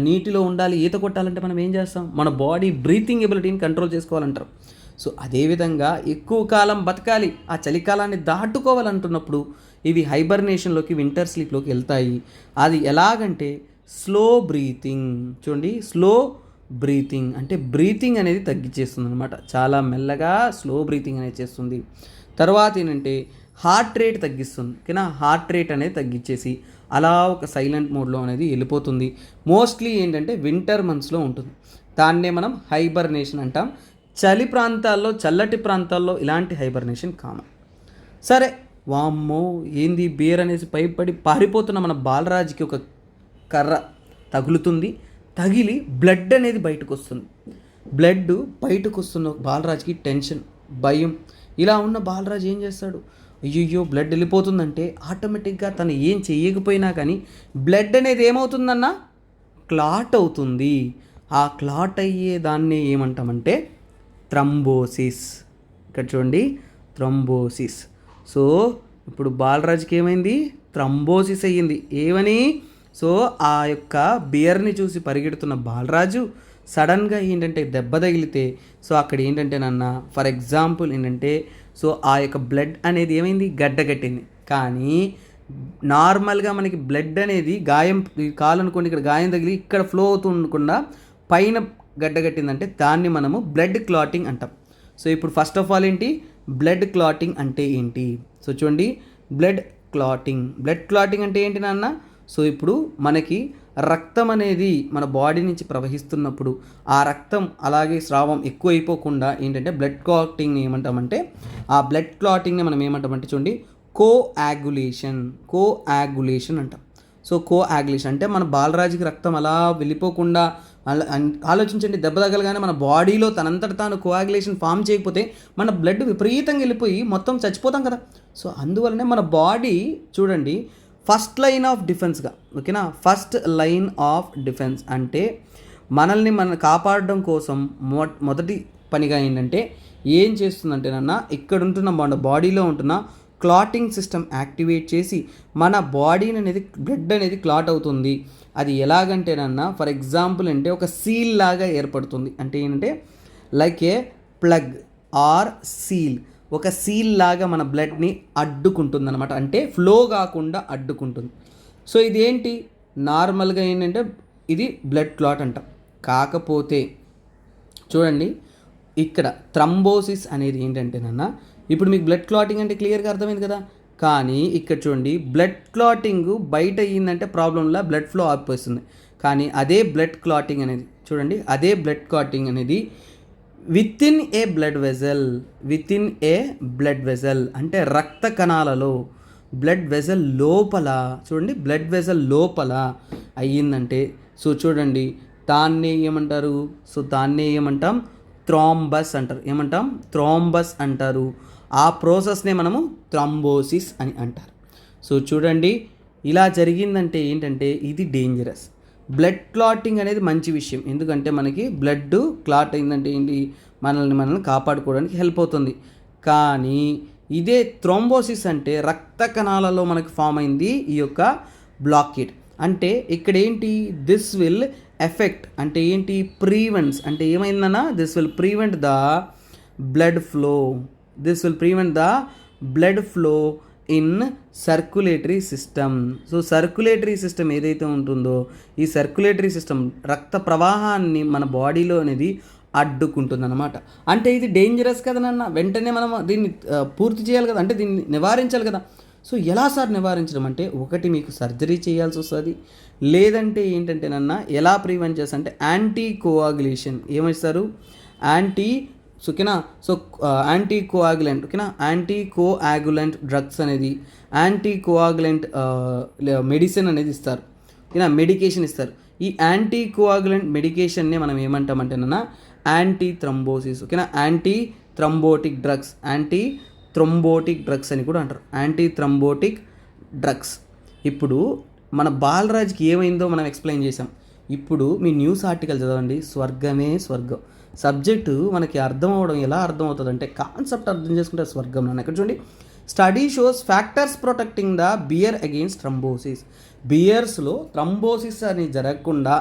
నీటిలో ఉండాలి, ఈత కొట్టాలంటే మనం ఏం చేస్తాం, మన బాడీ బ్రీతింగ్ ఎబిలిటీని కంట్రోల్ చేసుకోవాలంటారు. సో అదేవిధంగా ఎక్కువ కాలం బతకాలి, ఆ చలికాలాన్ని దాటుకోవాలంటున్నప్పుడు ఇవి హైబర్నేషన్లోకి, వింటర్ స్లీప్లోకి వెళ్తాయి. అది ఎలాగంటే స్లో బ్రీతింగ్. చూడండి, స్లో బ్రీతింగ్ అంటే బ్రీతింగ్ అనేది తగ్గించేస్తుంది అనమాట, చాలా మెల్లగా స్లో బ్రీతింగ్ అనేది చేస్తుంది. తర్వాత ఏంటంటే హార్ట్ రేట్ తగ్గిస్తుంది. ఓకేనా, హార్ట్ రేట్ అనేది తగ్గించేసి అలా ఒక సైలెంట్ మోడ్లో అనేది వెళ్ళిపోతుంది. మోస్ట్లీ ఏంటంటే వింటర్ మంత్స్లో ఉంటుంది, దాన్నే మనం హైబర్నేషన్ అంటాం. చలి ప్రాంతాల్లో, చల్లటి ప్రాంతాల్లో ఇలాంటి హైబర్నేషన్ కామన్. సరే, వామ్మో ఏంది బియర్ అనేసి భయపడి పారిపోతున్న మన బాలరాజుకి ఒక కర్ర తగులుతుంది. తగిలి బ్లడ్ అనేది బయటకు వస్తుంది. బ్లడ్ బయటకు వస్తున్న బాలరాజుకి టెన్షన్, భయం. ఇలా ఉన్న బాలరాజు ఏం చేస్తాడు? అయ్యయ్యో బ్లడ్ వెళ్ళిపోతుందంటే ఆటోమేటిక్గా తను ఏం చేయకపోయినా కానీ బ్లడ్ అనేది ఏమవుతుందన్న క్లాట్ అవుతుంది. ఆ క్లాట్ అయ్యే దాన్ని ఏమంటామంటే థ్రంబోసిస్. ఇక్కడ చూడండి, థ్రంబోసిస్. సో ఇప్పుడు బాలరాజుకి ఏమైంది? థ్రంబోసిస్ అయ్యింది. ఏమని? సో ఆ యొక్క బియర్ని చూసి పరిగెడుతున్న బాలరాజు సడన్గా ఏంటంటే దెబ్బ తగిలితే, సో అక్కడ ఏంటంటే ఫర్ ఎగ్జాంపుల్ ఏంటంటే, సో ఆ యొక్క బ్లడ్ అనేది ఏమైంది? గడ్డగట్టింది. కానీ నార్మల్గా మనకి బ్లడ్ అనేది గాయం, కాలు అనుకోండి, ఇక్కడ గాయం తగిలి ఇక్కడ ఫ్లో అవుతుండకుండా పైన గడ్డగట్టిందంటే దాన్ని మనము బ్లడ్ క్లాటింగ్ అంటాం. సో ఇప్పుడు ఫస్ట్ ఆఫ్ ఆల్ ఏంటి బ్లడ్ క్లాటింగ్ అంటే ఏంటి? సో చూడండి, బ్లడ్ క్లాటింగ్ అంటే ఏంటి నాన్న? సో ఇప్పుడు మనకి రక్తం అనేది మన బాడీ నుంచి ప్రవహిస్తున్నప్పుడు ఆ రక్తం అలాగే స్రావం ఎక్కువ అయిపోకుండా ఏంటంటే బ్లడ్ క్లాటింగ్ని ఏమంటామంటే, ఆ బ్లడ్ క్లాటింగ్ని మనం ఏమంటామంటే చూడండి కోయాగులేషన్ అంటాం. సో కోయాగులేషన్ అంటే మన బాలరాజుకి రక్తం అలా వెళ్ళిపోకుండా, ఆలోచించండి, దెబ్బ తగలగానే మన బాడీలో తనంతట తాను కోయాగులేషన్ ఫామ్ చేయకపోతే మన బ్లడ్ విపరీతంగా వెళ్ళిపోయి మొత్తం చచ్చిపోతాం కదా. సో అందువల్లనే మన బాడీ చూడండి ఫస్ట్ లైన్ ఆఫ్ డిఫెన్స్గా, ఓకేనా, ఫస్ట్ లైన్ ఆఫ్ డిఫెన్స్ అంటే మనల్ని కాపాడడం కోసం మొదటి పనిగా ఏంటంటే ఏం చేస్తుందంటే ఇక్కడ ఉంటున్న మన బాడీలో ఉంటున్న క్లాటింగ్ సిస్టమ్ యాక్టివేట్ చేసి మన బాడీని అనేది బ్లడ్ అనేది క్లాట్ అవుతుంది. అది ఎలాగంటేనన్నా ఫర్ ఎగ్జాంపుల్ అంటే ఒక సీల్ లాగా ఏర్పడుతుంది. అంటే ఏంటంటే like a plug or seal, ఒక సీల్ లాగా మన బ్లడ్ని అడ్డుకుంటుంది అనమాట. అంటే ఫ్లో కాకుండా అడ్డుకుంటుంది. సో ఇదేంటి నార్మల్గా ఏంటంటే ఇది బ్లడ్ క్లాట్ అంటాం. కాకపోతే చూడండి ఇక్కడ థ్రంబోసిస్ అనేది ఏంటంటేనన్నా, ఇప్పుడు మీకు బ్లడ్ క్లాటింగ్ అంటే క్లియర్గా అర్థమైంది కదా. కానీ ఇక్కడ చూడండి బ్లడ్ క్లాటింగ్ బయట అయ్యిందంటే ప్రాబ్లంలా బ్లడ్ ఫ్లో ఆగిపోతుంది. కానీ అదే బ్లడ్ క్లాటింగ్ అనేది with in a blood vessel అంటే రక్త కణాలలో బ్లడ్ వెజల్ లోపల చూడండి, బ్లడ్ వెజల్ లోపల అయ్యిందంటే సో చూడండి దాన్నే ఏమంటారు? సో దాన్నే ఏమంటాం? థ్రాంబస్ అంటారు. ఆ ప్రాసెస్నే మనము థ్రంబోసిస్ అని అంటారు. సో చూడండి ఇలా జరిగిందంటే ఏంటంటే ఇది డేంజరస్. బ్లడ్ క్లాటింగ్ అనేది మంచి విషయం, ఎందుకంటే మనకి బ్లడ్ క్లాట్ అయిందంటే ఏంటి, మనల్ని కాపాడుకోవడానికి హెల్ప్ అవుతుంది. కానీ ఇదే థ్రోంబోసిస్ అంటే రక్త కణాలలో మనకి ఫామ్ అయింది ఈ యొక్క బ్లాకేడ్. అంటే ఇక్కడ ఏంటి, దిస్ విల్ ఎఫెక్ట్ అంటే ఏంటి, ప్రివెంట్స్ అంటే ఏమైందన్నా, this will prevent the blood flow in circulatory system. So circulatory system ఏదైతే ఉంటుందో ఈ సర్క్యులేటరీ సిస్టమ్ రక్త ప్రవాహాన్ని మన బాడీలో అనేది అడ్డుకుంటుంది అనమాట. అంటే ఇది డేంజరస్ కదా నాన్న, వెంటనే మనం దీన్ని పూర్తి చేయాలి కదా, అంటే దీన్ని నివారించాలి కదా. సో ఎలా సార్ నివారించడం అంటే, ఒకటి మీకు సర్జరీ చేయాల్సి వస్తుంది, లేదంటే ఏంటంటే ఎలా ప్రివెంట్ చేస్తా అంటే యాంటీ కోఆగులేషన్ ఏమిస్తారు, యాంటీ కోఆగులెంట్ డ్రగ్స్ అనేది, యాంటీ కోఆగులెంట్ మెడిసిన్ అనేది ఇస్తారు, ఓకేనా, మెడికేషన్ ఇస్తారు. ఈ యాంటీ కోఆగులెంట్ మెడికేషన్ని మనం ఏమంటామంటే యాంటీ థ్రంబోసిస్, ఓకేనా, యాంటీ థ్రంబోటిక్ డ్రగ్స్ అని కూడా అంటారు, యాంటీ థ్రంబోటిక్ డ్రగ్స్. ఇప్పుడు మన బాలరాజ్కి ఏమైందో మనం ఎక్స్ప్లెయిన్ చేసాం. ఇప్పుడు మీ న్యూస్ ఆర్టికల్ చదవండి, స్వర్గమే స్వర్గం. సబ్జెక్టు మనకి అర్థం అవ్వడం ఎలా అర్థం అవుతుంది అంటే, కాన్సెప్ట్ అర్థం చేసుకుంటే స్వర్గం. నన్ను ఎక్కడ చూడండి, study shows factors protecting the bear against thrombosis. బియర్స్లో థ్రంబోసిస్ అని జరగకుండా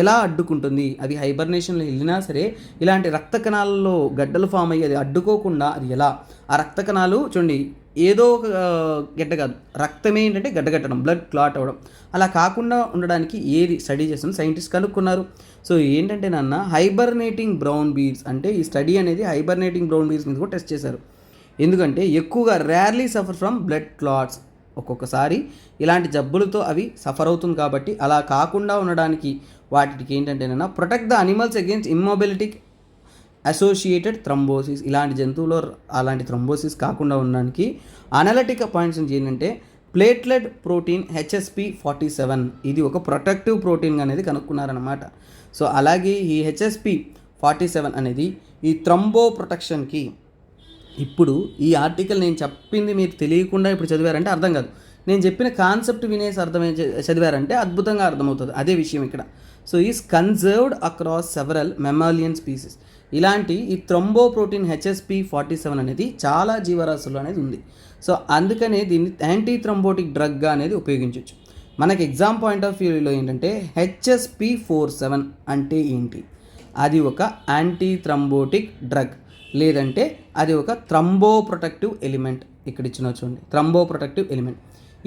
ఎలా అడ్డుకుంటుంది, అది హైబర్నేషన్లో వెళ్ళినా సరే ఇలాంటి రక్త కణాలలో గడ్డలు ఫామ్ అయ్యి అది అడ్డుకోకుండా అది ఎలా, ఆ రక్త కణాలు చూడండి ఏదో ఒక గడ్డ కాదు, రక్తమే ఏంటంటే గడ్డగట్టడం, బ్లడ్ క్లాట్ అవ్వడం, అలా కాకుండా ఉండడానికి ఏది స్టడీ చేస్తున్న సైంటిస్ట్ కనుక్కున్నారు. సో ఏంటంటే హైబర్నేటింగ్ బ్రౌన్ బీర్స్ అంటే ఈ స్టడీ అనేది హైబర్నేటింగ్ బ్రౌన్ బీర్స్ మీద కూడా టెస్ట్ చేశారు. ఎందుకంటే ఎక్కువగా rarely suffer from blood clots, ఒక్కొక్కసారి ఇలాంటి జబ్బులతో అవి సఫర్ అవుతుంది కాబట్టి అలా కాకుండా ఉండడానికి వాటికి ఏంటంటే protect the animals against associated thrombosis, ఇలాంటి జంతువులో అలాంటి థ్రంబోసిస్ కాకుండా ఉండడానికి అనలిటిక్ పాయింట్స్ నుంచి ఏంటంటే ప్లేట్లెట్ ప్రోటీన్ HSP47 ఇది ఒక ప్రొటెక్టివ్ ప్రోటీన్ అనేది కనుక్కున్నారనమాట. సో అలాగే ఈ HSP47 అనేది ఈ థ్రంబో ప్రొటెక్షన్కి, ఇప్పుడు ఈ ఆర్టికల్ నేను చెప్పింది మీరు తెలియకుండా ఇప్పుడు చదివారంటే అర్థం కాదు, నేను చెప్పిన కాన్సెప్ట్ వినేసి చదివారంటే అద్భుతంగా అర్థమవుతుంది. అదే విషయం ఇక్కడ. So is conserved across several mammalian species. ఇలాంటి ఈ థ్రంబో ప్రోటీన్ HSP47 అనేది చాలా జీవరాశులు అనేది ఉంది. సో అందుకనే దీన్ని యాంటీ థ్రంబోటిక్ డ్రగ్గా అనేది ఉపయోగించవచ్చు. మనకి ఎగ్జామ్ పాయింట్ ఆఫ్ వ్యూలో ఏంటంటే HSP47 అంటే ఏంటి, అది ఒక యాంటీ థ్రంబోటిక్ డ్రగ్, లేదంటే అది ఒక థ్రంబో ప్రొటెక్టివ్ ఎలిమెంట్. ఇక్కడ ఇచ్చిన చూడండి, థ్రంబో ప్రొటెక్టివ్ ఎలిమెంట్.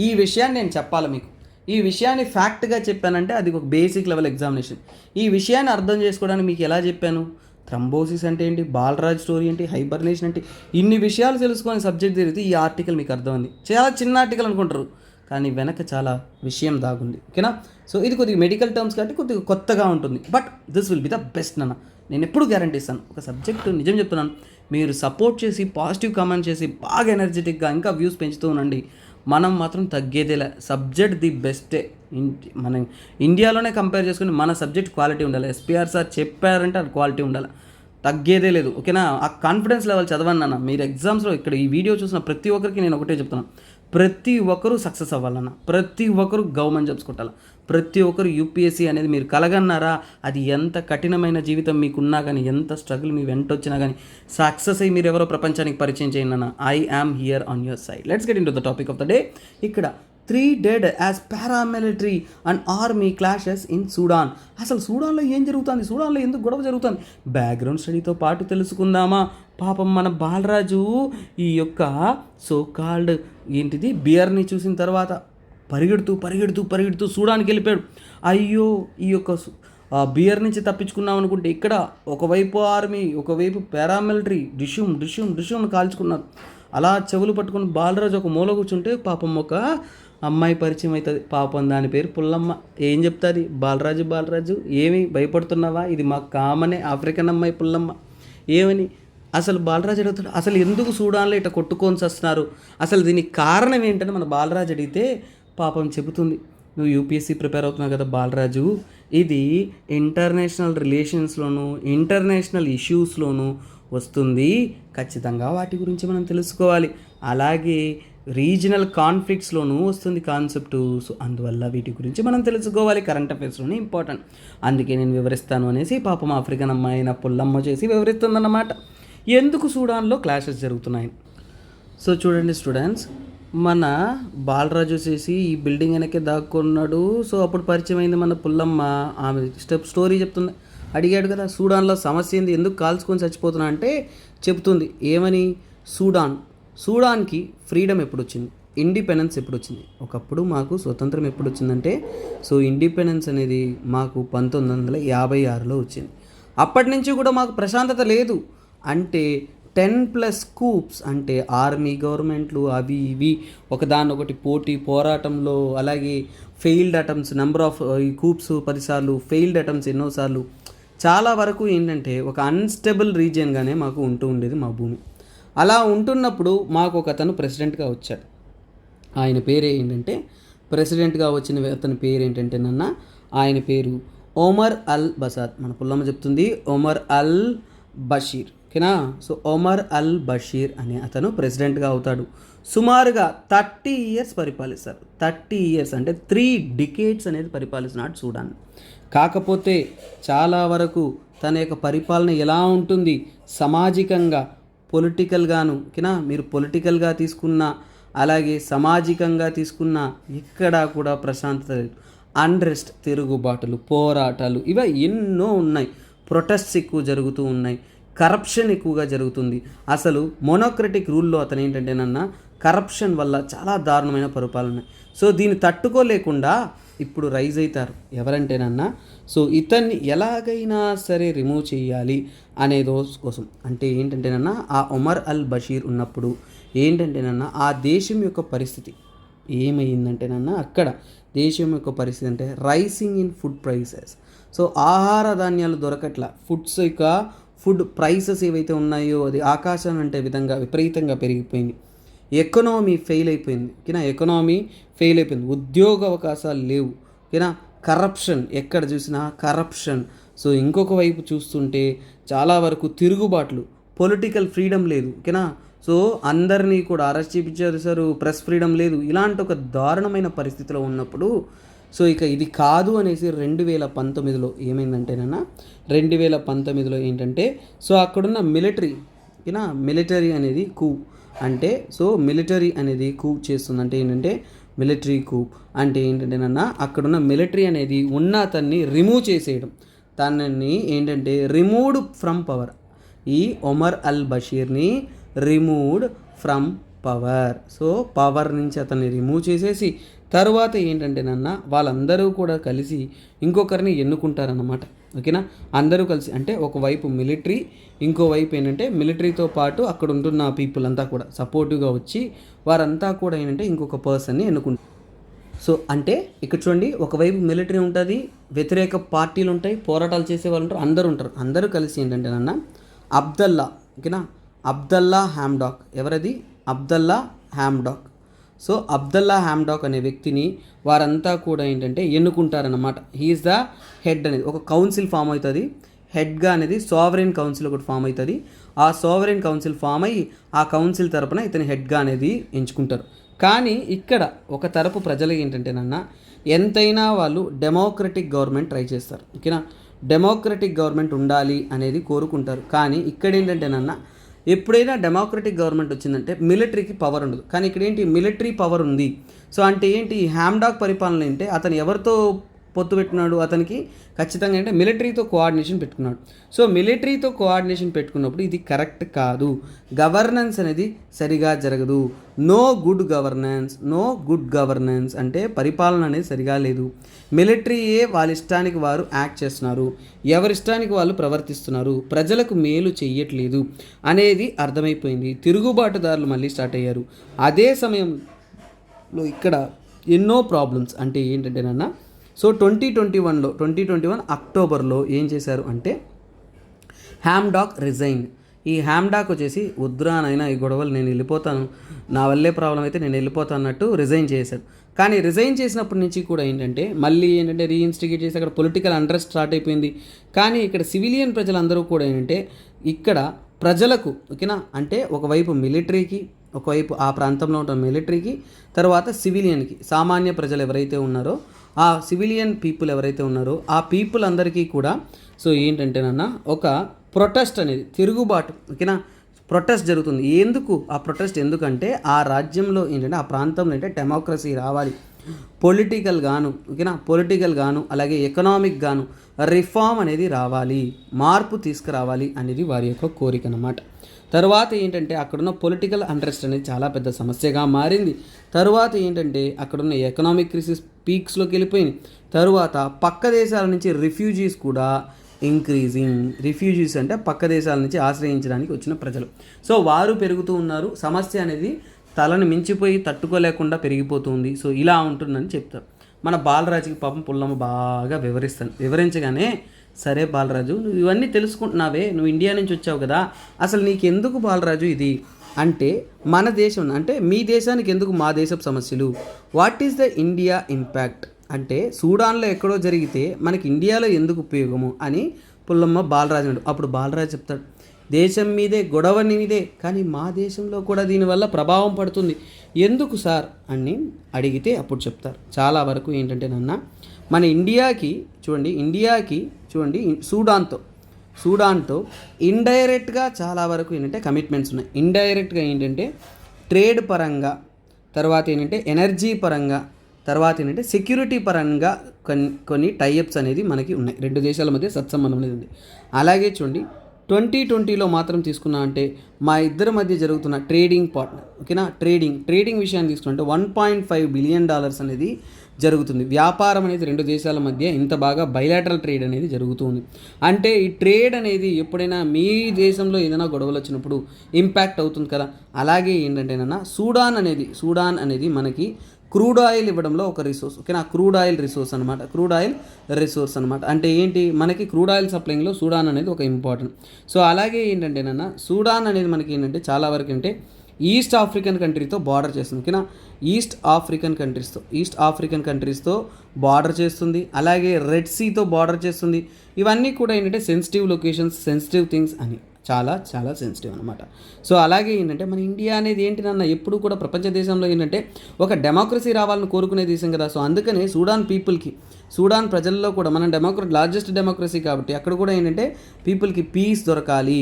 ఈ విషయాన్ని నేను చెప్పాలి మీకు. ఈ విషయాన్ని ఫ్యాక్ట్గా చెప్పానంటే అది ఒక బేసిక్ లెవెల్ ఎగ్జామినేషన్. ఈ విషయాన్ని అర్థం చేసుకోవడానికి మీకు ఎలా చెప్పాను, థ్రంబోసిస్ అంటే ఏంటి, బాలరాజ్ స్టోరీ ఏంటి, హైబర్నేషన్ అంటే, ఇన్ని విషయాలు తెలుసుకొని సబ్జెక్ట్ తిరిగితే ఈ ఆర్టికల్ మీకు అర్థమైంది. చాలా చిన్న ఆర్టికల్ అనుకుంటారు, కానీ వెనక చాలా విషయం దాగుంది. ఓకేనా. సో ఇది కొద్దిగా మెడికల్ టర్మ్స్ కాబట్టి కొద్దిగా కొత్తగా ఉంటుంది, but this will be the best నాన్న. నేను ఎప్పుడు గ్యారంటీ ఇస్తాను. ఒక సబ్జెక్టు నిజం చెప్తున్నాను, మీరు సపోర్ట్ చేసి పాజిటివ్ కామెంట్ చేసి బాగా ఎనర్జెటిక్గా ఇంకా వ్యూస్ పెంచుతూ ఉండండి. మనం మాత్రం తగ్గేదేలే. సబ్జెక్ట్ ది బెస్టే. మనం ఇండియాలోనే కంపేర్ చేసుకుని మన సబ్జెక్ట్ క్వాలిటీ ఉండాలి. SPR సార్ చెప్పారంటే అది క్వాలిటీ ఉండాలి, తగ్గేదే లేదు. ఓకేనా. ఆ కాన్ఫిడెన్స్ లెవెల్ చదవండి అన్న. మీరు ఎగ్జామ్స్లో ఇక్కడ ఈ వీడియో చూసిన ప్రతి ఒక్కరికి నేను ఒకటే చెప్తున్నాను, ప్రతి ఒక్కరూ సక్సెస్ అవ్వాలన్న, ప్రతి ఒక్కరు గవర్నమెంట్ జాబ్స్ కొట్టాలి, ప్రతి ఒక్కరు UPSC అనేది మీరు కలగన్నారా, అది ఎంత కఠినమైన జీవితం మీకున్నా కానీ, ఎంత స్ట్రగుల్ మీ వెంట వచ్చినా కానీ సక్సెస్ అయ్యి మీరు ఎవరో ప్రపంచానికి పరిచయం చేయండి అన్న. I am here on your side. Let's get in to the topic of the day. ఇక్కడ 3 dead as paramilitary and army clashes in Sudan. అసలు సూడాన్లో ఏం జరుగుతుంది, సూడాన్లో ఎందుకు గొడవ జరుగుతుంది, బ్యాక్గ్రౌండ్ స్టడీతో పాటు తెలుసుకుందామా. పాపం మన బాలరాజు ఈ యొక్క సో కాల్డ్ ఏంటిది బియర్ని చూసిన తర్వాత పరిగెడుతూ సూడాన్కి వెళ్ళిపోయాడు. అయ్యో, ఈ యొక్క బియర్ నుంచి తప్పించుకున్నాం అనుకుంటే ఇక్కడ ఒకవైపు ఆర్మీ, ఒకవైపు పారామిలిటరీ డిష్యూమ్ కాల్చుకున్నారు. అలా చెవులు పట్టుకుని బాలరాజు ఒక మూల కూర్చుంటే పాపం ఒక అమ్మాయి పరిచయం అవుతుంది. పాపం దాని పేరు పుల్లమ్మ. ఏం చెప్తుంది, బాలరాజు ఏమి భయపడుతున్నావా, ఇది మా కామనే ఆఫ్రికన్ అమ్మాయి పుల్లమ్మ. ఏమని అసలు బాలరాజు అడుగుతాడు, అసలు ఎందుకు సూడాన్లో ఇట్లా కొట్టుకొని వస్తున్నారు, అసలు దీనికి కారణం ఏంటని మన బాలరాజు అడిగితే పాపం చెబుతుంది, నువ్వు UPSC ప్రిపేర్ అవుతున్నావు కదా బాలరాజు, ఇది ఇంటర్నేషనల్ రిలేషన్స్లోను ఇంటర్నేషనల్ ఇష్యూస్లోను వస్తుంది, ఖచ్చితంగా వాటి గురించి మనం తెలుసుకోవాలి. అలాగే రీజనల్ కాన్ఫ్లిక్ట్స్లోనూ వస్తుంది కాన్సెప్టు. సో అందువల్ల వీటి గురించి మనం తెలుసుకోవాలి, కరెంట్ అఫైర్స్లోనే ఇంపార్టెంట్. అందుకే నేను వివరిస్తాను అనేసి పాపం ఆఫ్రికన్ అమ్మాయి అయిన పుల్లమ్మ చేసి వివరిస్తుందన్నమాట ఎందుకు సూడాన్లో క్లాషెస్ జరుగుతున్నాయి. సో చూడండి స్టూడెంట్స్, మన బాలరాజు చేసి ఈ బిల్డింగ్ వెనకే దాక్కున్నాడు. సో అప్పుడు పరిచయం అయింది మన పుల్లమ్మ. ఆమె స్టోరీ చెప్తుంది. అడిగాడు కదా సూడాన్లో సమస్య ఏంది, ఎందుకు కాల్చుకొని చచ్చిపోతున్నా అంటే చెప్తుంది ఏమని, సూడాన్కి ఫ్రీడమ్ ఎప్పుడు వచ్చింది, ఇండిపెండెన్స్ ఎప్పుడు వచ్చింది, ఒకప్పుడు మాకు స్వతంత్రం ఎప్పుడు వచ్చిందంటే, సో ఇండిపెండెన్స్ అనేది మాకు 1956లో వచ్చింది. అప్పటి నుంచి కూడా మాకు ప్రశాంతత లేదు. అంటే 10+ కూప్స్, అంటే ఆర్మీ గవర్నమెంట్లు అవి ఇవి ఒకదానొకటి పోరాటంలో, అలాగే ఫెయిల్డ్ అటెంప్ట్స్, నెంబర్ ఆఫ్ ఈ కూప్స్ 10 సార్లు, ఫెయిల్డ్ అటెంప్ట్స్ ఎన్నోసార్లు, చాలా వరకు ఏంటంటే ఒక అన్స్టేబుల్ రీజియన్గానే మాకు ఉంటూ ఉండేది మా భూమి. అలా ఉంటున్నప్పుడు మాకు ఒక అతను ప్రెసిడెంట్గా వచ్చాడు. ఆయన పేరు ఏంటంటే, ప్రెసిడెంట్గా వచ్చిన అతని పేరు ఏంటంటే ఆయన పేరు ఒమర్ అల్ బసాద్. మన పుల్లమ్మ చెప్తుంది ఒమర్ అల్ బషీర్. ఓకేనా. సో ఒమర్ అల్ బషీర్ అనే అతను ప్రెసిడెంట్గా అవుతాడు. సుమారుగా 30 years పరిపాలిస్తారు. 30 years అంటే 3 decades అనేది పరిపాలిస్తున్నాడు సూడాన్. కాకపోతే చాలా వరకు తన యొక్క పరిపాలన ఎలా ఉంటుంది, సామాజికంగా పొలిటికల్గాను, ఓకేనా, మీరు పొలిటికల్గా తీసుకున్నా అలాగే సామాజికంగా తీసుకున్నా ఎక్కడా కూడా ప్రశాంతత లేదు. అన్రెస్ట్, తిరుగుబాటులు, పోరాటాలు ఇవి ఎన్నో ఉన్నాయి. ప్రొటెస్ట్స్ ఎక్కువ జరుగుతూ ఉన్నాయి, కరప్షన్ ఎక్కువగా జరుగుతుంది. అసలు మోనోక్రటిక్ రూల్లో అతను ఏంటంటే కరప్షన్ వల్ల చాలా దారుణమైన పరిపాలన. సో దీన్ని తట్టుకోలేకుండా ఇప్పుడు రైజ్ అవుతారు ఎవరంటేనన్నా, సో ఇతన్ని ఎలాగైనా సరే రిమూవ్ చేయాలి అనేదో కోసం. అంటే ఏంటంటేనన్నా ఆ ఒమర్ అల్ బషీర్ ఉన్నప్పుడు ఏంటంటేనన్నా ఆ దేశం యొక్క పరిస్థితి ఏమైందంటేనన్నా, అక్కడ దేశం యొక్క పరిస్థితి అంటే raising in food prices. So ఆహార ధాన్యాలు దొరకట్ల, ఫుడ్ ప్రైసెస్ ఏవైతే ఉన్నాయో అది ఆకాశం అంటే విధంగా విపరీతంగా పెరిగిపోయింది. ఎకనామీ ఫెయిల్ అయిపోయింది. ఓకేనా, ఎకనామీ ఫెయిల్ అయిపోయింది. ఉద్యోగ అవకాశాలు లేవు. ఓకేనా, కరప్షన్, ఎక్కడ చూసినా కరప్షన్. సో ఇంకొక వైపు చూస్తుంటే చాలా వరకు తిరుగుబాట్లు, పొలిటికల్ ఫ్రీడమ్ లేదు. ఓకేనా, సో అందరినీ కూడా అరెస్ట్ చేయించారు, ప్రెస్ ఫ్రీడమ్ లేదు. ఇలాంటి ఒక దారుణమైన పరిస్థితిలో ఉన్నప్పుడు సో ఇక ఇది కాదు అనేసి 2019లో ఏమైందంటేనన్నా 2019లో ఏంటంటే సో అక్కడున్న మిలిటరీ, ఓకేనా, మిలిటరీ అనేది కూ అంటే సో మిలిటరీ అనేది కూ చేస్తుంది. అంటే ఏంటంటే మిలిటరీ కూ అంటే ఏంటంటేనన్నా అక్కడున్న మిలిటరీ అనేది ఉన్న అతన్ని రిమూవ్ చేసేయడం, తనని ఏంటంటే రిమూవ్డ్ ఫ్రమ్ పవర్. ఈ ఒమర్ అల్ బషీర్ని removed from power. So power నుంచి అతన్ని రిమూవ్ చేసేసి తర్వాత ఏంటంటేనన్నా వాళ్ళందరూ కూడా కలిసి ఇంకొకరిని ఎన్నుకుంటారన్నమాట. ఓకేనా, అందరూ కలిసి అంటే ఒకవైపు మిలిటరీ, ఇంకోవైపు ఏంటంటే మిలిటరీతో పాటు అక్కడ ఉంటున్న పీపుల్ అంతా కూడా సపోర్టివ్గా వచ్చి వారంతా కూడా ఏంటంటే ఇంకొక పర్సన్ని ఎన్నుకుంటారు. సో అంటే ఇక్కడ చూడండి, ఒకవైపు మిలిటరీ ఉంటుంది, వ్యతిరేక పార్టీలు ఉంటాయి, పోరాటాలు చేసే వాళ్ళు ఉంటారు, అందరూ ఉంటారు. అందరూ కలిసి ఏంటంటేనన్నా అబ్దల్లా, ఓకేనా, అబ్దల్లా హ్యామ్డాక్. ఎవరది? అబ్దల్లా హ్యామ్డాక్. సో అబ్దల్లా హ్యామ్డాక్ అనే వ్యక్తిని వారంతా కూడా ఏంటంటే ఎన్నుకుంటారన్నమాట. హీఈస్ ద హెడ్ అనేది ఒక కౌన్సిల్ ఫామ్ అవుతుంది. హెడ్గా అనేది సావరెన్ కౌన్సిల్ ఒకటి ఫామ్ అవుతుంది. ఆ సావరెన్ కౌన్సిల్ ఫామ్ అయ్యి ఆ కౌన్సిల్ తరపున ఇతని హెడ్గా అనేది ఎంచుకుంటారు. కానీ ఇక్కడ ఒక తరపు ప్రజలు ఏంటంటేనన్నా ఎంతైనా వాళ్ళు డెమోక్రటిక్ గవర్నమెంట్ ట్రై చేస్తారు. ఓకేనా, డెమోక్రటిక్ గవర్నమెంట్ ఉండాలి అనేది కోరుకుంటారు. కానీ ఇక్కడ ఏంటంటేనన్నా ఎప్పుడైనా డెమోక్రటిక్ గవర్నమెంట్ వచ్చిందంటే మిలిటరీకి పవర్ ఉండదు. కానీ ఇక్కడ ఏంటి, మిలిటరీ పవర్ ఉంది. సో అంటే ఏంటి, హ్యామ్డాక్ పరిపాలన అంటే అతను ఎవరితో పొత్తు పెట్టుకున్నాడు, అతనికి ఖచ్చితంగా అంటే మిలిటరీతో కోఆర్డినేషన్ పెట్టుకున్నాడు. సో మిలిటరీతో కోఆర్డినేషన్ పెట్టుకున్నప్పుడు ఇది కరెక్ట్ కాదు, గవర్నెన్స్ అనేది సరిగా జరగదు. నో గుడ్ గవర్నెన్స్ అంటే పరిపాలన అనేది సరిగా లేదు. మిలిటరీయే వాళ్ళ ఇష్టానికి వారు యాక్ట్ చేస్తున్నారు, ఎవరిష్టానికి వాళ్ళు ప్రవర్తిస్తున్నారు, ప్రజలకు మేలు చెయ్యట్లేదు అనేది అర్థమైపోయింది. తిరుగుబాటుదారులు మళ్ళీ స్టార్ట్ అయ్యారు. అదే సమయంలో ఇక్కడ ఎన్నో ప్రాబ్లమ్స్ అంటే ఏంటంటేనన్నా సో 2021 అక్టోబర్లో ఏం చేశారు అంటే హ్యామ్డాక్ రిజైన్. ఈ హ్యామ్డాక్ వచ్చేసి వద్దురానైనా ఈ గొడవలు నేను వెళ్ళిపోతాను, నా వల్లే ప్రాబ్లం అయితే నేను వెళ్ళిపోతాను అన్నట్టు రిజైన్ చేశాడు. కానీ రిజైన్ చేసినప్పటి నుంచి కూడా ఏంటంటే మళ్ళీ ఏంటంటే రీఇన్స్టిగేట్ చేసి అక్కడ పొలిటికల్ అండ్రెస్ట్ స్టార్ట్ అయిపోయింది. కానీ ఇక్కడ సివిలియన్ ప్రజలందరూ కూడా ఏంటంటే ఇక్కడ ప్రజలకు, ఓకేనా, అంటే ఒకవైపు మిలిటరీకి, ఒకవైపు ఆ ప్రాంతంలో ఉన్న మిలిటరీకి, తర్వాత సివిలియన్కి, సామాన్య ప్రజలు ఎవరైతే ఉన్నారో ఆ సివిలియన్ పీపుల్ ఎవరైతే ఉన్నారో ఆ పీపుల్ అందరికీ కూడా సో ఏంటంటేనన్నా ఒక ప్రొటెస్ట్ అనేది, తిరుగుబాటు, ఓకేనా, ప్రొటెస్ట్ జరుగుతుంది. ఎందుకు ఆ ప్రొటెస్ట్ ఎందుకంటే ఆ రాజ్యంలో ఏంటంటే ఆ ప్రాంతంలో ఏంటంటే డెమోక్రసీ రావాలి, పొలిటికల్ గాను అలాగే ఎకనామిక్ గాను రిఫార్మ్ అనేది రావాలి, మార్పు తీసుకురావాలి అనేది వారి యొక్క కోరిక అన్నమాట. తర్వాత ఏంటంటే అక్కడున్న పొలిటికల్ అంట్రెస్ట్ అనేది చాలా పెద్ద సమస్యగా మారింది. తర్వాత ఏంటంటే అక్కడున్న ఎకనామిక్ క్రైసిస్ పీక్స్లోకి వెళ్ళిపోయింది. తరువాత పక్క దేశాల నుంచి రిఫ్యూజీస్ కూడా ఇంక్రీజింగ్. రిఫ్యూజీస్ అంటే పక్క దేశాల నుంచి ఆశ్రయించడానికి వచ్చిన ప్రజలు. సో వారు పెరుగుతూ ఉన్నారు. సమస్య అనేది తలను మించిపోయి తట్టుకోలేకుండా పెరిగిపోతుంది. సో ఇలా ఉంటుందని చెప్తారు. మన బాలరాజుకి పాపం పుల్లమ్మ బాగా వివరించగానే సరే బాలరాజు, నువ్వు ఇవన్నీ తెలుసుకుంటున్నావే, నువ్వు ఇండియా నుంచి వచ్చావు కదా, అసలు నీకెందుకు బాలరాజు ఇది అంటే మన దేశం అంటే మీ దేశానికి ఎందుకు మా దేశపు సమస్యలు, what is the India impact అంటే సూడాన్లో ఎక్కడో జరిగితే మనకి ఇండియాలో ఎందుకు ఉపయోగము అని పుల్లమ్మ బాలరాజు అంటాడు. అప్పుడు బాలరాజు చెప్తాడు, దేశం మీదే గొడవ మీదే, కానీ మా దేశంలో కూడా దీనివల్ల ప్రభావం పడుతుంది ఎందుకు సార్ అని అడిగితే అప్పుడు చెప్తారు. చాలా వరకు ఏంటంటే మన ఇండియాకి చూడండి సూడాన్తో ఇండైరెక్ట్గా చాలా వరకు ఏంటంటే కమిట్మెంట్స్ ఉన్నాయి. ఇండైరెక్ట్గా ఏంటంటే ట్రేడ్ పరంగా, తర్వాత ఏంటంటే ఎనర్జీ పరంగా, తర్వాత ఏంటంటే సెక్యూరిటీ పరంగా కొన్ని టైఅప్స్ అనేది మనకి ఉన్నాయి. రెండు దేశాల మధ్య సత్సంబంధం అనేది ఉంది. అలాగే చూడండి 2020లో మాత్రం తీసుకున్నా అంటే మా ఇద్దరి మధ్య జరుగుతున్న ట్రేడింగ్ పార్ట్నర్, ఓకేనా, ట్రేడింగ్ విషయాన్ని తీసుకుంటే $1.5 బిలియన్ అనేది జరుగుతుంది. వ్యాపారం అనేది రెండు దేశాల మధ్య ఇంత బాగా బైలాటరల్ ట్రేడ్ అనేది జరుగుతుంది. అంటే ఈ ట్రేడ్ అనేది ఎప్పుడైనా మీ దేశంలో ఏదైనా గొడవలు వచ్చినప్పుడు ఇంపాక్ట్ అవుతుంది కదా. అలాగే ఏంటంటేనన్నా సూడాన్ అనేది మనకి క్రూడ్ ఆయిల్ ఇవ్వడంలో ఒక రిసోర్స్, ఓకేనా, క్రూడ్ ఆయిల్ రిసోర్స్ అనమాట, క్రూడ్ ఆయిల్ రిసోర్స్ అనమాట. అంటే ఏంటి, మనకి క్రూడ్ ఆయిల్ సప్లైంగ్లో సూడాన్ అనేది ఒక ఇంపార్టెంట్. సో అలాగే ఏంటంటే సూడాన్ అనేది మనకి ఏంటంటే చాలా వరకు అంటే ఈస్ట్ ఆఫ్రికన్ కంట్రీతో బార్డర్ చేస్తుంది, ఓకేనా, ఈస్ట్ ఆఫ్రికన్ కంట్రీస్తో బార్డర్ చేస్తుంది. అలాగే రెడ్ సీతో బార్డర్ చేస్తుంది. ఇవన్నీ కూడా ఏంటంటే సెన్సిటివ్ లొకేషన్స్, సెన్సిటివ్ థింగ్స్ అని చాలా చాలా సెన్సిటివ్ అనమాట. సో అలాగే ఏంటంటే మన ఇండియా అనేది ఏంటినన్నా ఎప్పుడు కూడా ప్రపంచ దేశంలో ఏంటంటే ఒక డెమోక్రసీ రావాలని కోరుకునే దేశం కదా. సో అందుకనే సూడాన్ ప్రజల్లో కూడా మనం లార్జెస్ట్ డెమోక్రసీ కాబట్టి అక్కడ కూడా ఏంటంటే పీపుల్కి పీస్ దొరకాలి,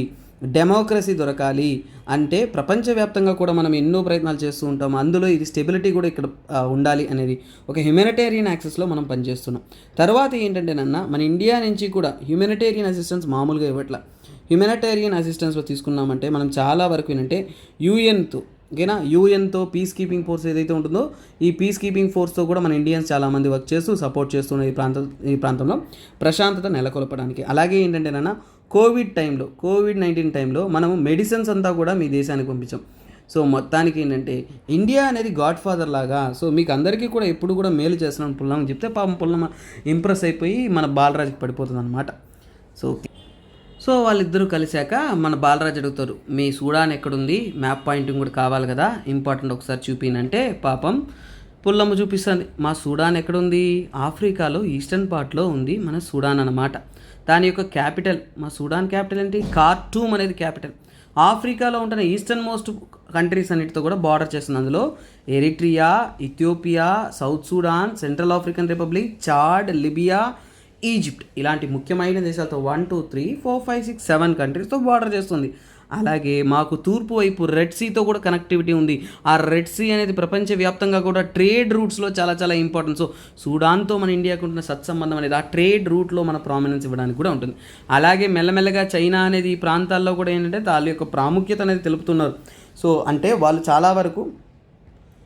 డెమోక్రసీ దొరకాలి అంటే ప్రపంచవ్యాప్తంగా కూడా మనం ఎన్నో ప్రయత్నాలు చేస్తూ ఉంటాం. అందులో ఇది స్టెబిలిటీ కూడా ఇక్కడ ఉండాలి అనేది ఒక హ్యూమానిటేరియన్ యాక్సెస్లో మనం పనిచేస్తున్నాం. తర్వాత ఏంటంటే మన ఇండియా నుంచి కూడా హ్యూమానిటేరియన్ అసిస్టెన్స్ మామూలుగా ఇవ్వట్ల. హ్యూమానిటేరియన్ అసిస్టెన్స్లో తీసుకున్నామంటే మనం చాలా వరకు ఏంటంటే యూఎన్తో పీస్ కీపింగ్ ఫోర్స్ ఏదైతే ఉంటుందో ఈ పీస్ కీపింగ్ ఫోర్స్తో కూడా మన ఇండియన్స్ చాలామంది వర్క్ చేస్తూ సపోర్ట్ చేస్తున్న ఈ ప్రాంతంలో ప్రశాంతత నెలకొల్పడానికి. అలాగే ఏంటంటే కోవిడ్-19 టైంలో మనము మెడిసిన్స్ అంతా కూడా మీ దేశానికి పంపించాం. సో మొత్తానికి ఏంటంటే ఇండియా అనేది గాడ్ ఫాదర్ లాగా. సో మీకు అందరికీ కూడా ఎప్పుడు కూడా మేలు చేస్తున్నాను పుల్లమ్మ చెప్తే పాపం పుల్లమ్మ ఇంప్రెస్ అయిపోయి మన బాలరాజుకి పడిపోతుంది అనమాట. సో వాళ్ళిద్దరూ కలిశాక మన బాలరాజు అడుగుతారు, మీ సూడాన్ ఎక్కడుంది, మ్యాప్ పాయింటింగ్ కూడా కావాలి కదా, ఇంపార్టెంట్ ఒకసారి చూపినంటే పాపం పుల్లమ్మ చూపిస్తుంది. మా సూడాన్ ఎక్కడుంది, ఆఫ్రికాలో ఈస్టర్న్ పార్ట్లో ఉంది మన సూడాన్ అన్నమాట. దాని యొక్క క్యాపిటల్, మా సూడాన్ క్యాపిటల్ ఏంటి, ఖార్టూమ్ అనేది క్యాపిటల్. ఆఫ్రికాలో ఉంటున్న ఈస్టర్న్ మోస్ట్ కంట్రీస్ అన్నిటితో కూడా బార్డర్ చేస్తుంది. అందులో Eritrea, Ethiopia, south Sudan, central African republic, Chad, Libya, Egypt ఇలాంటి ముఖ్యమైన దేశాలతో 1 2 3 4 5 6 7 కంట్రీస్తో బార్డర్ చేస్తుంది. అలాగే మాకు తూర్పు వైపు రెడ్ సీతో కూడా కనెక్టివిటీ ఉంది. ఆ రెడ్ సీ అనేది ప్రపంచవ్యాప్తంగా కూడా ట్రేడ్ రూట్స్లో చాలా చాలా ఇంపార్టెంట్. సో సూడాన్తో మన ఇండియాకు ఉంటున్న సత్సంబంధం అనేది ఆ ట్రేడ్ రూట్లో మన ప్రామినెన్స్ ఇవ్వడానికి కూడా ఉంటుంది. అలాగే మెల్లమెల్లగా చైనా అనేది ఈ ప్రాంతాల్లో కూడా ఏంటంటే వాళ్ళ యొక్క ప్రాముఖ్యత అనేది తెలుపుతున్నారు. సో అంటే వాళ్ళు చాలా వరకు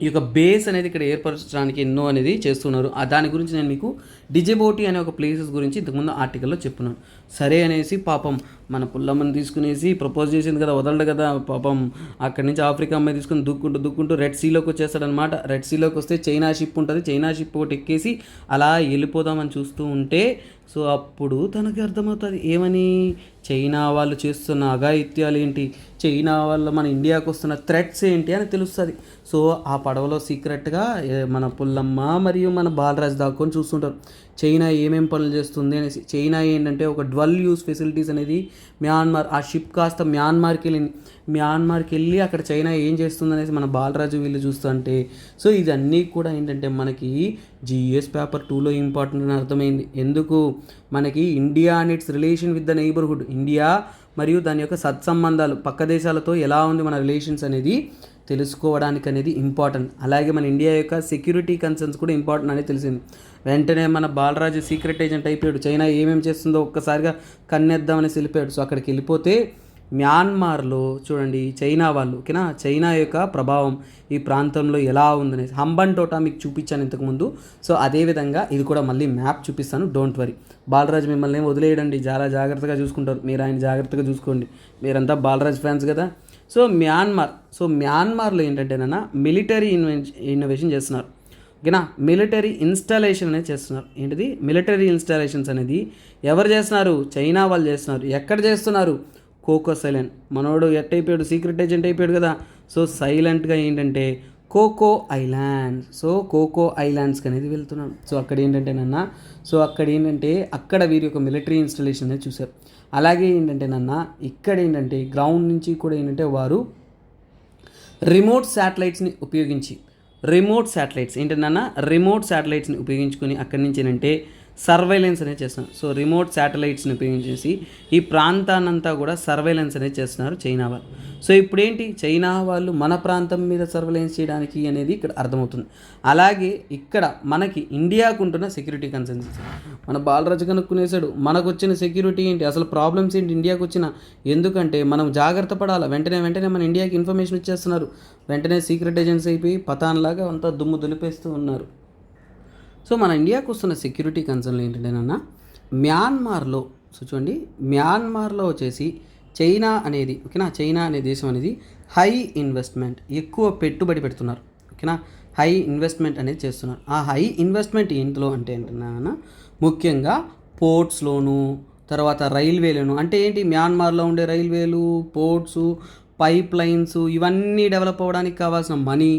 ఈ యొక్క బేస్ అనేది ఇక్కడ ఏర్పరచడానికి ఎన్నో అనేది చేస్తున్నారు. దాని గురించి నేను మీకు డిజెబోటి అనే ఒక ప్లేసెస్ గురించి ఇంతకుముందు ఆర్టికల్లో చెప్పున్నాను. సరే అనేసి పాపం మన పుల్లమ్మని తీసుకునేసి ప్రపోజ్ చేసింది కదా, వదలడు కదా పాపం. అక్కడి నుంచి ఆఫ్రికా అమ్మాయి తీసుకుని దుక్కుంటూ రెడ్ సీలోకి వచ్చేస్తాడనమాట. రెడ్ సీలోకి వస్తే చైనా షిప్ ఉంటుంది. చైనా షిప్ ఒకటి ఎక్కేసి అలా వెళ్ళిపోదామని చూస్తూ ఉంటే సో అప్పుడు తనకి అర్థమవుతుంది ఏమని, చైనా వాళ్ళు చేస్తున్న అఘాయిత్యాలు ఏంటి, చైనా వల్ల మన ఇండియాకు వస్తున్న థ్రెట్స్ ఏంటి అని తెలుస్తుంది. సో ఆ పడవలో సీక్రెట్గా మన పుల్లమ్మ మరియు మన బాలరాజు దాక్కొని చూస్తుంటారు చైనా ఏమేం పనులు చేస్తుంది అనేసి. చైనా ఏంటంటే ఒక డ్వల్ యూస్ ఫెసిలిటీస్ అనేది మ్యాన్మార్, ఆ షిప్ కాస్త మ్యాన్మార్కి వెళ్ళి అక్కడ చైనా ఏం చేస్తుంది అనేసి మన బాలరాజు వీళ్ళు చూస్తుంటే సో ఇదన్నీ కూడా ఏంటంటే మనకి జిఎస్ పేపర్ 2లో ఇంపార్టెంట్ అని అర్థమైంది. ఎందుకు, మనకి India and it's relation with the neighbourhood, India మరియు దాని యొక్క సత్సంబంధాలు పక్క దేశాలతో ఎలా ఉంది మన రిలేషన్స్ అనేది తెలుసుకోవడానికి అనేది ఇంపార్టెంట్. అలాగే మన ఇండియా యొక్క సెక్యూరిటీ కన్సర్న్స్ కూడా ఇంపార్టెంట్ అనేది తెలిసింది. వెంటనే మన బాలరాజు సీక్రెట్ ఏజెంట్ అయిపోయాడు. చైనా ఏమేమి చేస్తుందో ఒక్కసారిగా కన్నెద్దామని వెళ్ళిపోయాడు. సో అక్కడికి వెళ్ళిపోతే మ్యాన్మార్లో చూడండి చైనా వాళ్ళు, ఓకేనా, చైనా యొక్క ప్రభావం ఈ ప్రాంతంలో ఎలా ఉందనేసి హంబన్ టోటా మీకు చూపించాను ఇంతకుముందు. సో అదేవిధంగా ఇది కూడా మళ్ళీ మ్యాప్ చూపిస్తాను, డోంట్ వరీ. బాలరాజు మిమ్మల్ని వదిలేయడండి, చాలా జాగ్రత్తగా చూసుకుంటారు, మీరు ఆయన జాగ్రత్తగా చూసుకోండి, మీరంతా బాలరాజు ఫ్యాన్స్ కదా. సో మ్యాన్మార్లో ఏంటంటేనన్నా మిలిటరీ ఇన్నోవేషన్ చేస్తున్నారు, ఓకేనా, మిలిటరీ ఇన్స్టాలేషన్ అనేది చేస్తున్నారు. ఏంటిది మిలిటరీ ఇన్స్టాలేషన్స్ అనేది ఎవరు చేస్తున్నారు, చైనా వాళ్ళు చేస్తున్నారు. ఎక్కడ చేస్తున్నారు, కోకోస్ ఐలాండ్. మనోడు ఎట్టయిపోయాడు, సీక్రెట్ ఏజెంట్ అయిపోయాడు కదా. సో సైలెంట్గా ఏంటంటే కోకో ఐలాండ్స్కి అనేది వెళ్తున్నాడు. సో అక్కడ ఏంటంటే అక్కడ వీరి యొక్క మిలిటరీ ఇన్స్టాలేషన్ అనేది చూశారు. అలాగే ఏంటంటే ఇక్కడ ఏంటంటే గ్రౌండ్ నుంచి కూడా ఏంటంటే వారు రిమోట్ శాటిలైట్స్ని ఉపయోగించుకొని అక్కడి నుంచి ఏంటంటే సర్వైలెన్స్ అనేది చేస్తున్నారు. సో రిమోట్ శాటిలైట్స్ని ఉపయోగించేసి ఈ ప్రాంతాన్నంతా కూడా సర్వైలెన్స్ అనేది చేస్తున్నారు చైనా వాళ్ళు. సో ఇప్పుడేంటి, చైనా వాళ్ళు మన ప్రాంతం మీద సర్వైలెన్స్ చేయడానికి అనేది ఇక్కడ అర్థమవుతుంది. అలాగే ఇక్కడ మనకి ఇండియాకు ఉంటున్న సెక్యూరిటీ కన్సర్న్స్ మన బాలరాజు కనుక్కునేసాడు. మనకు వచ్చిన సెక్యూరిటీ ఏంటి, అసలు ప్రాబ్లమ్స్ ఏంటి ఇండియాకు వచ్చిన, ఎందుకంటే మనం జాగ్రత్త పడాలి. వెంటనే మన ఇండియాకి ఇన్ఫర్మేషన్ ఇచ్చేస్తున్నారు. వెంటనే సీక్రెట్ ఏజెన్సీ అయిపోయి పతాన్లాగా అంతా దుమ్ము దులిపేస్తూ ఉన్నారు. సో మన ఇండియాకు వస్తున్న సెక్యూరిటీ కన్సర్న్లు ఏంటంటే మ్యాన్మార్లో, సో చూడండి మ్యాన్మార్లో వచ్చేసి చైనా అనేది, ఓకేనా, చైనా అనే దేశం అనేది హై ఇన్వెస్ట్మెంట్, ఎక్కువ పెట్టుబడి పెడుతున్నారు, ఓకేనా. హై ఇన్వెస్ట్మెంట్ అనేది చేస్తున్నారు. ఆ హై ఇన్వెస్ట్మెంట్ ఏంటిలో అంటే ఏంటన్నా ముఖ్యంగా పోర్ట్స్లోను, తర్వాత రైల్వేలను, అంటే ఏంటి మ్యాన్మార్లో ఉండే రైల్వేలు, పోర్ట్స్, పైప్ లైన్స్ ఇవన్నీ డెవలప్ అవ్వడానికి కావాల్సిన మనీ,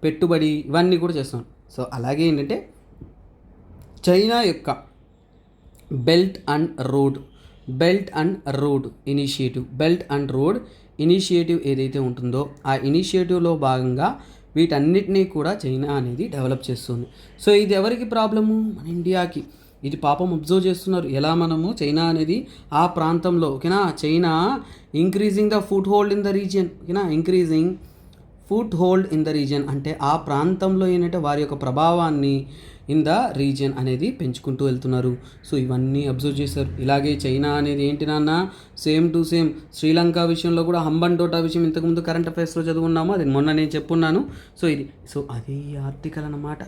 పెట్టుబడి ఇవన్నీ కూడా చేస్తున్నారు. సో అలాగే ఏంటంటే చైనా యొక్క బెల్ట్ అండ్ రోడ్ ఇనిషియేటివ్ ఏదైతే ఉంటుందో ఆ ఇనిషియేటివ్లో భాగంగా వీటన్నిటినీ కూడా చైనా అనేది డెవలప్ చేస్తుంది. సో ఇది ఎవరికి ప్రాబ్లము? మన ఇండియాకి. ఇది పాపం అబ్జర్వ్ చేస్తున్నారు ఎలా మనము చైనా అనేది ఆ ప్రాంతంలో, ఓకేనా, China increasing the foothold in the region, ఓకేనా, increasing foothold in the region అంటే ఆ ప్రాంతంలో ఏంటంటే వారి యొక్క ప్రభావాన్ని ఇన్ ద రీజియన్ అనేది పెంచుకుంటూ వెళ్తున్నారు. సో ఇవన్నీ అబ్జర్వ్ చేశారు. ఇలాగే చైనా అనేది ఏంటి నాన్న, సేమ్ టు సేమ్ శ్రీలంక విషయంలో కూడా హంబన్టోటా విషయం ఇంతకుముందు కరెంట్ అఫైర్స్లో చదువుకున్నాము, అది మొన్న నేను చెప్పున్నాను. సో అది ఆర్టికల్ అన్నమాట.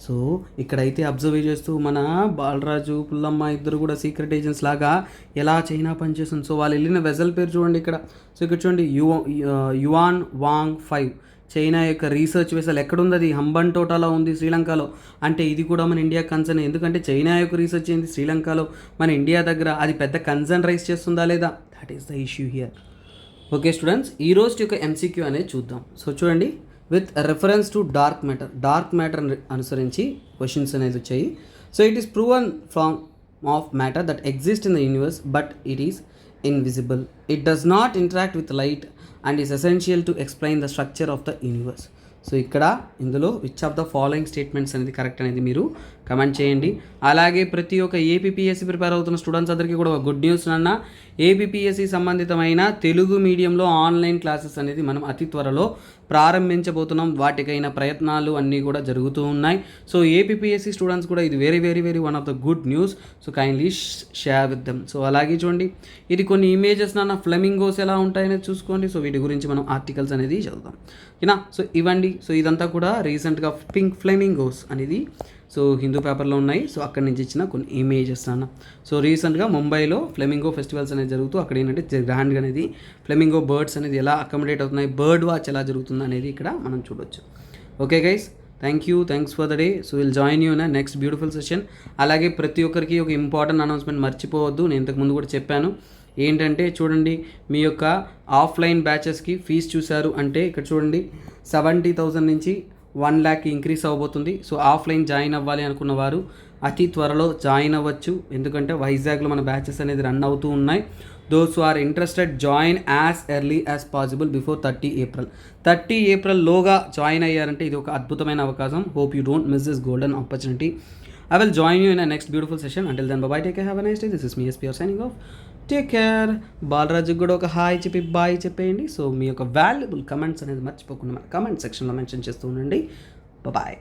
సో ఇక్కడైతే అబ్జర్వ్ చేస్తూ మన బాలరాజు, పుల్లమ్మ ఇద్దరు కూడా సీక్రెట్ ఏజెంట్స్ లాగా ఎలా చైనా పనిచేస్తుంది. సో వాళ్ళు వెళ్ళిన వెజల్ పేరు చూడండి ఇక్కడ. సో ఇక్కడ చూడండి యువాన్ వాంగ్ 5 చైనా యొక్క రీసెర్చ్ వెసల్ ఎక్కడుంది? అది హంబన్టోటాలో ఉంది, శ్రీలంకలో. అంటే ఇది కూడా మన ఇండియా కన్సర్న్. ఎందుకంటే చైనా యొక్క రీసెర్చ్ ఏంది శ్రీలంకలో, మన ఇండియా దగ్గర అది పెద్ద కన్సర్న్ రైజ్ చేస్తుందా లేదా? That is the issue here. Okay students, ఈ రోజు యొక్క ఎంసీక్యూ అనేది చూద్దాం. సో చూడండి, with reference to dark matter అనుసరించి క్వశ్చన్స్ అనేది వచ్చాయి. So it is proven from of matter that exist in the universe but it is invisible. It does not interact with light and is essential to explain the structure of the universe. So ఇక్కడ ఇందులో which of the following statements అనేది correct అనేది మీరు comment చేయండి. అలాగే ప్రతి ఒక్క APPSC prepare అవుతున్న స్టూడెంట్స్ అందరికీ కూడా గుడ్ న్యూస్ అన్న, ఏపీపీఎస్సీ సంబంధితమైన తెలుగు మీడియంలో ఆన్లైన్ క్లాసెస్ అనేది మనం అతి త్వరలో ప్రారంభించబోతున్నాం. వాటికైన ప్రయత్నాలు అన్నీ కూడా జరుగుతూ ఉన్నాయి. సో ఏపీపీఎస్సీ స్టూడెంట్స్ కూడా ఇది very very very one of the good news. So kindly share with them. So అలాగే చూడండి, ఇది కొన్ని ఇమేజెస్ నాన్న ఫ్లెమింగోస్ ఎలా ఉంటాయనేది చూసుకోండి. సో వీటి గురించి మనం ఆర్టికల్స్ అనేది చదువుతాం, ఓకేనా. సో ఇవ్వండి. సో ఇదంతా కూడా రీసెంట్గా పింక్ ఫ్లెమింగోస్ అనేది సో హిందూ పేపర్లో ఉన్నాయి. సో అక్కడి నుంచి ఇచ్చిన కొన్ని ఇమేజెస్ అన్న. సో రీసెంట్గా ముంబైలో ఫ్లెమింగో ఫెస్టివల్స్ అనేది జరుగుతూ అక్కడ ఏంటంటే గ్రాండ్గా అనేది ఫ్లెమింగో బర్డ్స్ అనేది ఎలా అకామిడేట్ అవుతున్నాయి, బర్డ్ వాచ్ ఎలా జరుగుతుంది అనేది ఇక్కడ మనం చూడొచ్చు. Okay guys, thanks for the day. So will join you in next beautiful session. అలాగే ప్రతి ఒక్కరికి ఒక ఇంపార్టెంట్ అనౌన్స్మెంట్ మర్చిపోవద్దు. నేను ఇంతకుముందు కూడా చెప్పాను. ఏంటంటే చూడండి, మీ యొక్క ఆఫ్లైన్ బ్యాచెస్కి ఫీజు చూశారు అంటే ఇక్కడ చూడండి 70,000 నుంచి 1 lakh ఇంక్రీస్ అవ్వబోతుంది. సో ఆఫ్లైన్ జాయిన్ అవ్వాలి అనుకున్న వారు అతి త్వరలో జాయిన్ అవ్వచ్చు. ఎందుకంటే వైజాగ్లో మన బ్యాచెస్ అనేది రన్ అవుతూ ఉన్నాయి. Those who are interested join as early as possible before 30 ఏప్రిల్లోగా జాయిన్ అయ్యారంటే ఇది ఒక అద్భుతమైన అవకాశం. Hope you don't miss this golden opportunity. I will join you in a next beautiful session. Until then, bye-bye, take care, have a nice day. This is me, SPR, signing off. Take care. Balaraju కూడా ఒక hi చెప్పి bye చెప్పేయండి. So మీ యొక్క valuable comments అనేది మర్చిపోకుండా comment సెక్షన్లో mention చేస్తూ ఉండండి. బాయ్.